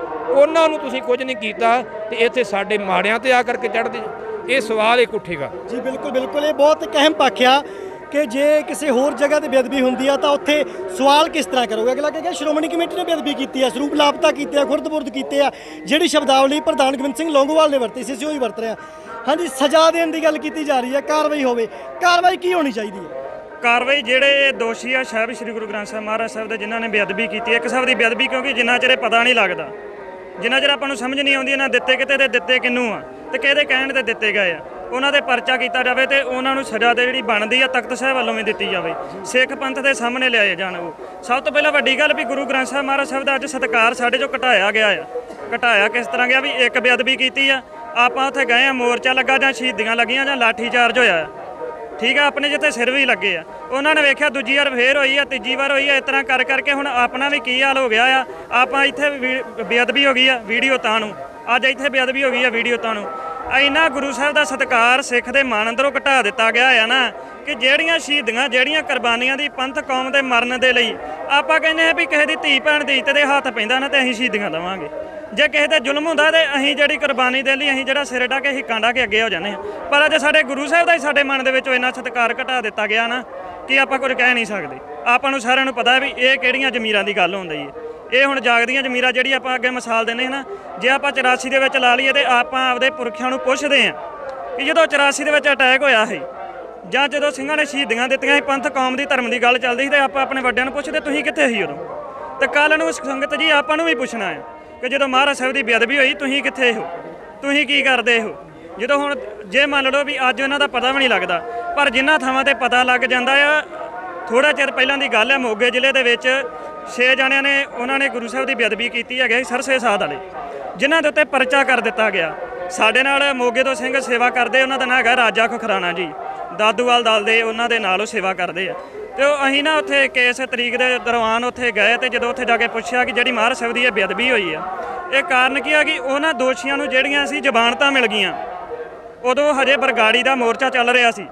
ਉਹਨਾਂ ਨੂੰ ਤੁਸੀਂ ਕੁਝ ਨਹੀਂ ਕੀਤਾ ਤੇ ਇੱਥੇ ਸਾਡੇ ਮਾੜਿਆਂ ਤੇ ਆ ਕਰਕੇ ਚੜ੍ਹਦੇ। ਇਹ ਸਵਾਲ ਇੱਕ ਉੱਠੇਗਾ ਜੀ। ਬਿਲਕੁਲ ਇਹ ਬਹੁਤ ਇੱਕ ਅਹਿਮ ਪੱਖ ਆ ਕਿ ਜੇ ਕਿਸੇ ਹੋਰ ਜਗ੍ਹਾ ਤੇ ਬੇਅਦਬੀ ਹੁੰਦੀ ਆ ਤਾਂ ਉੱਥੇ ਸਵਾਲ ਕਿਸ ਤਰ੍ਹਾਂ ਕਰੋਗੇ। ਅਗਲਾ ਕਹੇਗਾ ਸ਼੍ਰੋਮਣੀ ਕਮੇਟੀ ਨੇ ਬੇਅਦਬੀ ਕੀਤੀ ਆ, ਸਰੂਪ ਲਾਪਤਾ ਕੀਤੇ ਆ, ਖੁਰਦ-ਬੁਰਦ ਕੀਤੇ ਆ। ਜਿਹੜੀ ਸ਼ਬਦਾਵਲੀ ਪ੍ਰਧਾਨ ਗੋਬਿੰਦ ਸਿੰਘ ਲੌਂਗੋਵਾਲ ਨੇ ਵਰਤੀ ਸੀ, ਅਸੀਂ ਉਹੀ ਵਰਤ ਰਹੇ ਹਾਂ। ਹਾਂਜੀ, ਸਜ਼ਾ ਦੇਣ ਦੀ ਗੱਲ ਕੀਤੀ ਜਾ ਰਹੀ ਹੈ, ਕਾਰਵਾਈ ਹੋਵੇ। ਕਾਰਵਾਈ ਕੀ ਹੋਣੀ ਚਾਹੀਦੀ ਹੈ? ਕਾਰਵਾਈ ਜਿਹੜੇ ਦੋਸ਼ੀ ਆ ਸਾਹਿਬ ਸ੍ਰੀ ਗੁਰੂ ਗ੍ਰੰਥ ਸਾਹਿਬ ਮਹਾਰਾਜ ਸਾਹਿਬ ਦੇ ਜਿਨ੍ਹਾਂ ਨੇ ਬੇਅਦਬੀ ਕੀਤੀ ਹੈ, ਇੱਕ ਸਾਹਿਬ ਦੀ ਬੇਅਦਬੀ, ਕਿਉਂਕਿ ਜਿੰਨਾ ਚਿਰ ਪਤਾ ਨਹੀਂ ਲੱਗਦਾ, ਜਿੰਨਾ ਚਿਰ ਆਪਾਂ ਨੂੰ ਸਮਝ ਨਹੀਂ ਆਉਂਦੀ ਇਹਨਾਂ ਦਿੱਤੇ ਕਿਤੇ ਤੇ ਦਿੱਤੇ ਕਿਹਨੂੰ ਆ ਤੇ ਕਿਹਦੇ ਕਹਿਣ ਤੇ ਦਿੱਤੇ ਗਏ ਆ, ਉਹਨਾਂ ਦੇ ਪਰਚਾ ਕੀਤਾ ਜਾਵੇ ਤੇ ਉਹਨਾਂ ਨੂੰ ਸਜ਼ਾ ਤੇ ਜਿਹੜੀ ਬਣਦੀ ਆ ਤਖਤ ਸਾਹਿਬ ਵੱਲੋਂ ਵੀ ਦਿੱਤੀ ਜਾਵੇ। ਸਿੱਖ ਪੰਥ ਦੇ ਸਾਹਮਣੇ ਲਿਆਏ ਜਾਣ। ਉਹ ਸਭ ਤੋਂ ਪਹਿਲਾਂ ਵੱਡੀ ਗੱਲ ਵੀ ਗੁਰੂ ਗ੍ਰੰਥ ਸਾਹਿਬ ਮਹਾਰਾਜ ਸਾਹਿਬ ਦਾ ਅੱਜ ਸਤਿਕਾਰ ਸਾਡੇ ਚੋਂ ਘਟਾਇਆ ਗਿਆ ਆ। ਘਟਾਇਆ ਕਿਸ ਤਰ੍ਹਾਂ ਗਿਆ ਵੀ ਇੱਕ ਬੇਅਦਬੀ ਕੀਤੀ ਆ, ਆਪਾਂ ਉੱਥੇ ਗਏ ਆ, ਮੋਰਚਾ ਲੱਗਾ ਜਾਂ ਸ਼ਹੀਦੀਆਂ ਲੱਗੀਆਂ ਜਾਂ ਲਾਠੀ ਚਾਰਜ ਹੋਇਆ, ਠੀਕ ਆ, ਆਪਣੇ ਜਿੱਥੇ ਸਿਰ ਵੀ ਲੱਗੇ ਆ, ਉਹਨਾਂ ਨੇ ਵੇਖਿਆ ਦੂਜੀ ਵਾਰ ਫੇਰ ਹੋਈ ਆ, ਤੀਜੀ ਵਾਰ ਹੋਈ ਆ। ਇਸ ਤਰ੍ਹਾਂ ਕਰ ਕਰਕੇ ਹੁਣ ਆਪਣਾ ਵੀ ਕੀ ਹਾਲ ਹੋ ਗਿਆ ਆ। ਆਪਾਂ ਇੱਥੇ ਬੇਅਦਬੀ ਹੋ ਗਈ ਆ, ਵੀਡੀਓ ਤਾਂ ਨੂੰ, ਅੱਜ ਇੱਥੇ ਬੇਅਦਬੀ ਹੋ ਗਈ ਆ, ਵੀਡੀਓ ਤਾਂ ਨੂੰ। ਇੰਨਾ ਗੁਰੂ ਸਾਹਿਬ ਦਾ ਸਤਿਕਾਰ ਸਿੱਖ ਦੇ ਮਨ ਅੰਦਰੋਂ ਘਟਾ ਦਿੱਤਾ ਗਿਆ ਆ ਨਾ ਕਿ ਜਿਹੜੀਆਂ ਸ਼ਹੀਦੀਆਂ, ਜਿਹੜੀਆਂ ਕੁਰਬਾਨੀਆਂ ਦੀ ਪੰਥ ਕੌਮ ਦੇ ਮਰਨ ਦੇ ਲਈ ਆਪਾਂ ਕਹਿੰਦੇ ਆ ਵੀ ਕਿਸੇ ਦੀ ਧੀ ਭੈਣ ਦੀ ਇੱਜ਼ਤ ਦੇ ਹੱਥ ਪੈਂਦਾ ਨਾ ਤੇ ਅਸੀਂ ਸ਼ਹੀਦੀਆਂ ਦੇਵਾਂਗੇ। ਜੇ ਕਿਸੇ ਤੇ ਜ਼ੁਲਮ ਹੁੰਦਾ ਤੇ ਅਸੀਂ ਜਿਹੜੀ ਕੁਰਬਾਨੀ ਦੇ ਲਈ ਅਸੀਂ ਜਿਹੜਾ ਸਿਰ ਢਾ ਕੇ ਹਿੱਕਾਂ ਢਾ ਕੇ ਅੱਗੇ ਹੋ ਜਾਂਦੇ ਹਾਂ। ਪਰ ਅੱਜ ਸਾਡੇ ਗੁਰੂ ਸਾਹਿਬ ਦਾ ਹੀ ਸਾਡੇ ਮਨ ਦੇ ਵਿੱਚੋਂ ਇੰਨਾ ਸਤਿਕਾਰ ਘਟਾ ਦਿੱਤਾ ਗਿਆ ਨਾ ਕਿ ਆਪਾਂ ਕੁਝ ਕਹਿ ਨਹੀਂ ਸਕਦੇ। ਆਪਾਂ ਨੂੰ ਸਾਰਿਆਂ ਨੂੰ ਪਤਾ ਵੀ ਇਹ ਕਿਹੜੀਆਂ ਜ਼ਮੀਰਾਂ ਦੀ ਗੱਲ ਹੁੰਦੀ ਹੈ। ਇਹ ਹੁਣ ਜਾਗਦੀਆਂ ਜ਼ਮੀਰਾਂ ਜਿਹੜੀ ਆਪਾਂ ਅੱਗੇ ਮਿਸਾਲ ਦਿੰਦੇ ਹਾਂ ਨਾ, ਜੇ ਆਪਾਂ 84 ਦੇ ਵਿੱਚ ਲਾ ਲਈਏ ਤੇ ਆਪਾਂ ਆਪਦੇ ਪੁਰਖਿਆਂ ਨੂੰ ਪੁੱਛਦੇ ਹਾਂ ਕਿ ਜਦੋਂ 84 ਦੇ ਵਿੱਚ ਅਟੈਕ ਹੋਇਆ ਸੀ ਜਾਂ ਜਦੋਂ ਸਿੰਘਾਂ ਨੇ ਸ਼ਹੀਦੀਆਂ ਦਿੱਤੀਆਂ ਸੀ, ਪੰਥ ਕੌਮ ਦੀ ਧਰਮ ਦੀ ਗੱਲ ਚੱਲਦੀ ਸੀ, ਤੇ ਆਪਾਂ ਆਪਣੇ ਵੱਡਿਆਂ ਨੂੰ ਪੁੱਛਦੇ ਤੁਸੀਂ ਕਿੱਥੇ ਸੀ ਉਦੋਂ। ਤੇ ਕੱਲ੍ਹ ਨੂੰ ਸੰਗਤ ਜੀ ਆਪਾਂ ਨੂੰ ਵੀ ਪੁੱਛਣਾ ਹੈ ਕਿ ਜਦੋਂ ਮਹਾਰਾਜ ਸਾਹਿਬ ਦੀ ਬੇਅਦਬੀ ਹੋਈ ਤੁਸੀਂ ਕਿੱਥੇ ਹੋ, ਤੁਸੀਂ ਕੀ ਕਰਦੇ ਹੋ। ਜਦੋਂ ਹੁਣ ਜੇ ਮੰਨ ਲਓ ਵੀ ਅੱਜ ਉਹਨਾਂ ਦਾ ਪਤਾ ਵੀ ਨਹੀਂ ਲੱਗਦਾ, ਪਰ ਜਿਨ੍ਹਾਂ ਥਾਵਾਂ ਤੇ ਪਤਾ ਲੱਗ ਜਾਂਦਾ ਆ। ਥੋੜਾ ਚਿਰ ਪਹਿਲਾਂ ਦੀ ਗੱਲ ਹੈ, ਮੋਗੇ ਜ਼ਿਲ੍ਹੇ ਦੇ ਵਿੱਚ 6 ਜਣਿਆਂ ਨੇ ਉਹਨਾਂ ਨੇ ਗੁਰੂ ਸਾਹਿਬ ਦੀ ਬੇਅਦਬੀ ਕੀਤੀ ਹੈਗੀ ਸਰਸੇ ਸਾਧ ਵਾਲੇ, ਜਿਨ੍ਹਾਂ ਦੇ ਉੱਤੇ ਪਰਚਾ ਕਰ ਦਿੱਤਾ ਗਿਆ। ਸਾਡੇ ਨਾਲ ਮੋਗੇ ਤੋਂ ਸਿੰਘ ਸੇਵਾ ਕਰਦੇ, ਉਹਨਾਂ ਦਾ ਨਾਂ ਹੈਗਾ ਰਾਜਾ ਖੁਖਰਾਣਾ ਜੀ, ਦਾਦੂਵਾਲ ਦਲ ਦੇ ਉਹਨਾਂ ਦੇ ਨਾਲ ਉਹ ਸੇਵਾ ਕਰਦੇ ਆ। ਤੇ ਉਹ ਅਸੀਂ ਨਾ ਉੱਥੇ ਕੇਸ ਤਰੀਕ ਦੇ ਦੌਰਾਨ ਉੱਥੇ ਗਏ ਤੇ ਜਦੋਂ ਉੱਥੇ ਜਾ ਕੇ ਪੁੱਛਿਆ ਕਿ ਜਿਹੜੀ ਮਹਾਰਾਜ ਸਾਹਿਬ ਦੀ ਇਹ ਬੇਅਦਬੀ ਹੋਈ ਆ, ਇਹ ਕਾਰਨ ਕੀ ਆ ਕਿ ਉਹਨਾਂ ਦੋਸ਼ੀਆਂ ਨੂੰ ਜਿਹੜੀਆਂ ਸੀ ਜ਼ਮਾਨਤਾਂ ਮਿਲ ਗਈਆਂ, ਉਦੋਂ ਹਜੇ ਬਰਗਾੜੀ ਦਾ ਮੋਰਚਾ ਚੱਲ ਰਿਹਾ ਸੀ,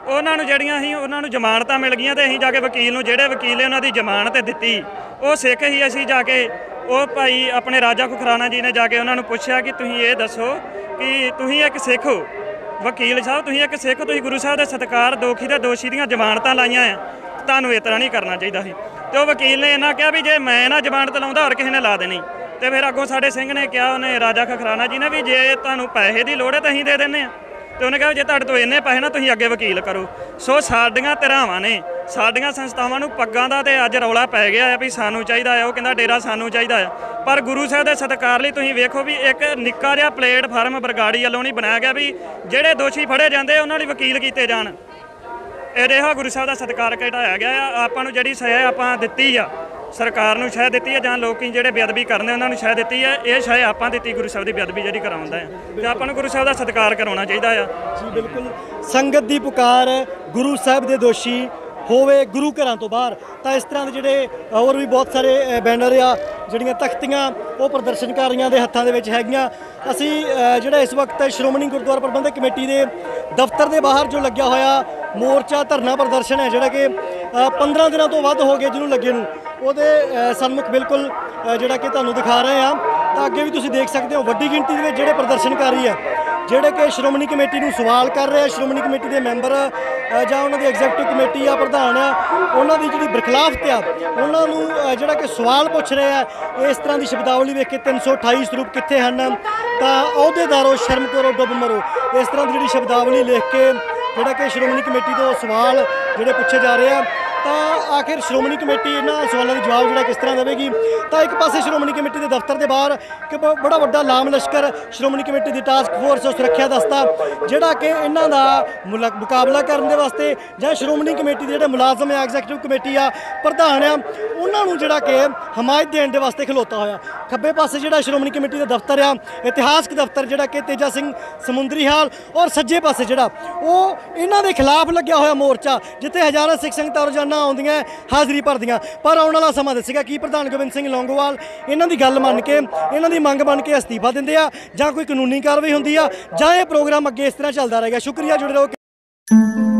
ਉਹਨਾਂ ਨੂੰ ਜਿਹੜੀਆਂ ਸੀ ਉਹਨਾਂ ਨੂੰ ਜ਼ਮਾਨਤਾਂ ਮਿਲ ਗਈਆਂ ਤੇ ਅਸੀਂ ਜਾ ਕੇ ਵਕੀਲ ਨੂੰ, ਜਿਹੜੇ ਵਕੀਲ ਨੇ ਉਹਨਾਂ ਦੀ ਜ਼ਮਾਨਤ ਦਿੱਤੀ ਉਹ ਸਿੱਖ ਹੀ, ਅਸੀਂ ਜਾ ਕੇ ਉਹ ਭਾਈ ਆਪਣੇ ਰਾਜਾ ਖੁਖਰਾਣਾ ਜੀ ਨੇ ਜਾ ਕੇ ਉਹਨਾਂ ਨੂੰ ਪੁੱਛਿਆ ਕਿ ਤੁਸੀਂ ਇਹ ਦੱਸੋ ਕਿ ਤੁਸੀਂ ਇੱਕ ਸਿੱਖ ਹੋ, ਵਕੀਲ ਸਾਹਿਬ ਤੁਸੀਂ ਇੱਕ ਸਿੱਖ, ਤੁਸੀਂ ਗੁਰੂ ਸਾਹਿਬ ਦੇ ਸਤਿਕਾਰ ਦੋਖੀ ਤੇ ਦੋਸ਼ੀ ਦੀਆਂ ਜ਼ਮਾਨਤਾਂ ਲਾਈਆਂ ਆ, ਤੁਹਾਨੂੰ ਇਸ ਤਰ੍ਹਾਂ ਨਹੀਂ ਕਰਨਾ ਚਾਹੀਦਾ ਸੀ। ਤੇ ਉਹ ਵਕੀਲ ਨੇ ਇਹਨਾਂ ਕਿਹਾ ਵੀ ਜੇ ਮੈਂ ਨਾ ਜ਼ਮਾਨਤ ਲਾਉਂਦਾ ਹੋਰ ਕਿਸੇ ਨੇ ਲਾ ਦੇਣੀ। ਤੇ ਫਿਰ ਅੱਗੋਂ ਸਾਡੇ ਸਿੰਘ ਨੇ ਕਿਹਾ, ਉਹਨੇ ਰਾਜਾ ਖੁਖਰਾਣਾ ਜੀ ਨੇ, ਵੀ ਜੇ ਤੁਹਾਨੂੰ ਪੈਸੇ ਦੀ ਲੋੜ ਹੈ ਤਾਂ ਅਸੀਂ ਦੇ ਦਿੰਦੇ ਹਾਂ। ਤੇ ਉਹਨੇ ਕਿਹਾ ਜੇ ਤੁਹਾਡੇ ਤੋਂ ਇੰਨੇ ਪੈਸੇ ਨਾ ਤੁਸੀਂ ਅੱਗੇ ਵਕੀਲ ਕਰੋ। ਸੋ ਸਾਡੀਆਂ ਧਿਰਾਵਾਂ ਨੇ, ਸਾਡੀਆਂ ਸੰਸਥਾਵਾਂ ਨੂੰ ਪੱਗਾਂ ਦਾ ਤੇ ਅੱਜ ਰੌਲਾ ਪੈ ਗਿਆ ਹੈ ਵੀ ਸਾਨੂੰ ਚਾਹੀਦਾ ਹੈ, ਉਹ ਕਹਿੰਦਾ ਡੇਰਾ ਸਾਨੂੰ ਚਾਹੀਦਾ ਹੈ। ਪਰ ਗੁਰੂ ਸਾਹਿਬ ਦੇ ਸਤਿਕਾਰ ਲਈ ਤੁਸੀਂ ਵੇਖੋ ਵੀ ਇੱਕ ਨਿੱਕਾ ਜਿਹਾ ਪਲੇਟਫਾਰਮ ਬਰਗਾੜੀ ਵੱਲੋਂ ਨਹੀਂ ਬਣਾਇਆ ਗਿਆ ਵੀ ਜਿਹੜੇ ਦੋਸ਼ੀ ਫੜੇ ਜਾਂਦੇ ਉਹਨਾਂ ਲਈ ਵਕੀਲ ਕੀਤੇ ਜਾਣ। ਇਹੋ ਗੁਰੂ ਸਾਹਿਬ ਦਾ ਸਤਿਕਾਰ ਘਟਾਇਆ ਗਿਆ ਆ। ਆਪਾਂ ਨੂੰ ਜਿਹੜੀ ਸਜ਼ਾ ਆਪਾਂ ਦਿੱਤੀ ਆ, ਸਰਕਾਰ ਨੂੰ ਸ਼ਾਇਦ ਦਿੱਤੀ ਹੈ ਜਾਂ ਲੋਕੀ ਜਿਹੜੇ ਬੇਅਦਬੀ ਕਰਨੇ ਉਹਨਾਂ ਨੂੰ ਸ਼ਾਇਦ ਦਿੱਤੀ ਹੈ, ਇਹ ਸ਼ਾਇਦ ਆਪਾਂ ਦਿੱਤੀ ਗੁਰੂ ਸਾਹਿਬ ਦੀ ਬੇਅਦਬੀ ਜਿਹੜੀ ਕਰਾਉਂਦਾ ਹੈ। ਤੇ ਆਪਾਂ ਨੂੰ ਗੁਰੂ ਸਾਹਿਬ ਦਾ ਸਤਿਕਾਰ ਕਰਾਉਣਾ ਚਾਹੀਦਾ ਆ। ਜੀ ਬਿਲਕੁਲ, ਸੰਗਤ ਦੀ ਪੁਕਾਰ ਗੁਰੂ ਸਾਹਿਬ ਦੇ ਦੋਸ਼ੀ ਹੋਵੇ ਗੁਰੂ ਘਰਾਂ ਤੋਂ ਬਾਹਰ। ਤਾਂ ਇਸ ਤਰ੍ਹਾਂ ਦੇ ਜਿਹੜੇ ਹੋਰ ਵੀ ਬਹੁਤ ਸਾਰੇ ਬੈਨਰ ਆ, ਜਿਹੜੀਆਂ ਤਖਤੀਆਂ ਉਹ ਪ੍ਰਦਰਸ਼ਨਕਾਰੀਆਂ ਦੇ ਹੱਥਾਂ ਦੇ ਵਿੱਚ ਹੈਗੀਆਂ। ਅਸੀਂ ਜਿਹੜਾ ਇਸ ਵਕਤ ਸ਼੍ਰੋਮਣੀ ਗੁਰਦੁਆਰਾ ਪ੍ਰਬੰਧਕ ਕਮੇਟੀ ਦੇ ਦਫ਼ਤਰ ਦੇ ਬਾਹਰ ਜੋ ਲੱਗਿਆ ਹੋਇਆ ਮੋਰਚਾ ਧਰਨਾ ਪ੍ਰਦਰਸ਼ਨ ਹੈ, ਜਿਹੜਾ ਕਿ 15 ਦਿਨਾਂ ਤੋਂ ਵੱਧ ਹੋ ਗਏ ਜਿਹਨੂੰ ਲੱਗੇ ਨੂੰ, ਉਹਦੇ ਸਨਮੁਖ ਬਿਲਕੁਲ ਜਿਹੜਾ ਕਿ ਤੁਹਾਨੂੰ ਦਿਖਾ ਰਹੇ ਹਾਂ। ਤਾਂ ਅੱਗੇ ਵੀ ਤੁਸੀਂ ਦੇਖ ਸਕਦੇ ਹੋ ਵੱਡੀ ਗਿਣਤੀ ਦੇ ਵਿੱਚ ਜਿਹੜੇ ਪ੍ਰਦਰਸ਼ਨਕਾਰੀ ਆ, ਜਿਹੜੇ ਕਿ ਸ਼੍ਰੋਮਣੀ ਕਮੇਟੀ ਨੂੰ ਸਵਾਲ ਕਰ ਰਹੇ ਆ, ਸ਼੍ਰੋਮਣੀ ਕਮੇਟੀ ਦੇ ਮੈਂਬਰ ਜਾਂ ਉਹਨਾਂ ਦੀ ਐਗਜ਼ੈਕਟਿਵ ਕਮੇਟੀ ਆ, ਪ੍ਰਧਾਨ ਆ, ਉਹਨਾਂ ਦੀ ਜਿਹੜੀ ਬਰਖਲਾਫਤ ਆ, ਉਹਨਾਂ ਨੂੰ ਜਿਹੜਾ ਕਿ ਸਵਾਲ ਪੁੱਛ ਰਹੇ ਆ। ਇਸ ਤਰ੍ਹਾਂ ਦੀ ਸ਼ਬਦਾਵਲੀ ਵੇਖ ਕੇ 328 ਸਰੂਪ ਕਿੱਥੇ ਹਨ, ਤਾਂ ਅਹੁਦੇਦਾਰੋ ਸ਼ਰਮ ਕਰੋ ਡੁੱਬ ਮਰੋ, ਇਸ ਤਰ੍ਹਾਂ ਦੀ ਜਿਹੜੀ ਸ਼ਬਦਾਵਲੀ ਲਿਖ ਕੇ ਜਿਹੜਾ ਕਿ ਸ਼੍ਰੋਮਣੀ ਕਮੇਟੀ ਤੋਂ ਸਵਾਲ ਜਿਹੜੇ ਪੁੱਛੇ ਜਾ ਰਹੇ ਆ। ਤਾਂ ਆਖਿਰ ਸ਼੍ਰੋਮਣੀ ਕਮੇਟੀ ਇਹਨਾਂ ਸਵਾਲਾਂ ਦਾ ਜਵਾਬ ਜਿਹੜਾ ਕਿਸ ਤਰ੍ਹਾਂ ਦੇਵੇਗੀ। ਤਾਂ ਇੱਕ ਪਾਸੇ ਸ਼੍ਰੋਮਣੀ ਕਮੇਟੀ ਦੇ ਦਫ਼ਤਰ ਦੇ ਬਾਹਰ ਕਿ ਬੜਾ ਵੱਡਾ ਲਾਮ ਲਸ਼ਕਰ ਸ਼੍ਰੋਮਣੀ ਕਮੇਟੀ ਦੀ ਟਾਸਕ ਫੋਰਸ ਸੁਰੱਖਿਆ ਦਸਤਾ, ਜਿਹੜਾ ਕਿ ਇਹਨਾਂ ਦਾ ਮੁਕਾਬਲਾ ਕਰਨ ਦੇ ਵਾਸਤੇ ਜਾਂ ਸ਼੍ਰੋਮਣੀ ਕਮੇਟੀ ਦੇ ਜਿਹੜੇ ਮੁਲਾਜ਼ਮ ਆ, ਐਗਜ਼ੈਕਟਿਵ ਕਮੇਟੀ ਆ, ਪ੍ਰਧਾਨ ਆ, ਉਹਨਾਂ ਨੂੰ ਜਿਹੜਾ ਕਿ ਹਮਾਇਤ ਦੇਣ ਦੇ ਵਾਸਤੇ ਖਲੋਤਾ ਹੋਇਆ। ਖੱਬੇ ਪਾਸੇ ਜਿਹੜਾ ਸ਼੍ਰੋਮਣੀ ਕਮੇਟੀ ਦਾ ਦਫ਼ਤਰ ਆ, ਇਤਿਹਾਸਕ ਦਫ਼ਤਰ ਜਿਹੜਾ ਕਿ ਤੇਜਾ ਸਿੰਘ ਸਮੁੰਦਰੀ ਹਾਲ, ਔਰ ਸੱਜੇ ਪਾਸੇ ਜਿਹੜਾ ਉਹ ਇਹਨਾਂ ਦੇ ਖਿਲਾਫ ਲੱਗਿਆ ਹੋਇਆ ਮੋਰਚਾ, ਜਿੱਥੇ ਹਜ਼ਾਰਾਂ ਸਿੱਖ ਸੰਗਤਾਂ ਰੋਜ਼ਾਨਾ ਆਉਂਦੀਆਂ ਹਾਜ਼ਰੀ ਭਰਦੀਆਂ। ਪਰ ਆਉਣ ਵਾਲਾ ਸਮਾਂ ਦੱਸੇਗਾ ਕਿ ਪ੍ਰਧਾਨ ਗੋਬਿੰਦ ਸਿੰਘ ਲੌਂਗੋਵਾਲ ਇਹਨਾਂ ਦੀ ਗੱਲ ਮੰਨ ਕੇ, ਇਹਨਾਂ ਦੀ ਮੰਗ ਮੰਨ ਕੇ ਅਸਤੀਫਾ ਦਿੰਦੇ ਆ, ਜਾਂ ਕੋਈ ਕਾਨੂੰਨੀ ਕਾਰਵਾਈ ਹੁੰਦੀ ਆ, ਜਾਂ ਇਹ ਪ੍ਰੋਗਰਾਮ ਅੱਗੇ ਇਸ ਤਰ੍ਹਾਂ ਚੱਲਦਾ ਰਹੇਗਾ। ਸ਼ੁਕਰੀਆ, ਜੁੜੇ ਰਹੋ।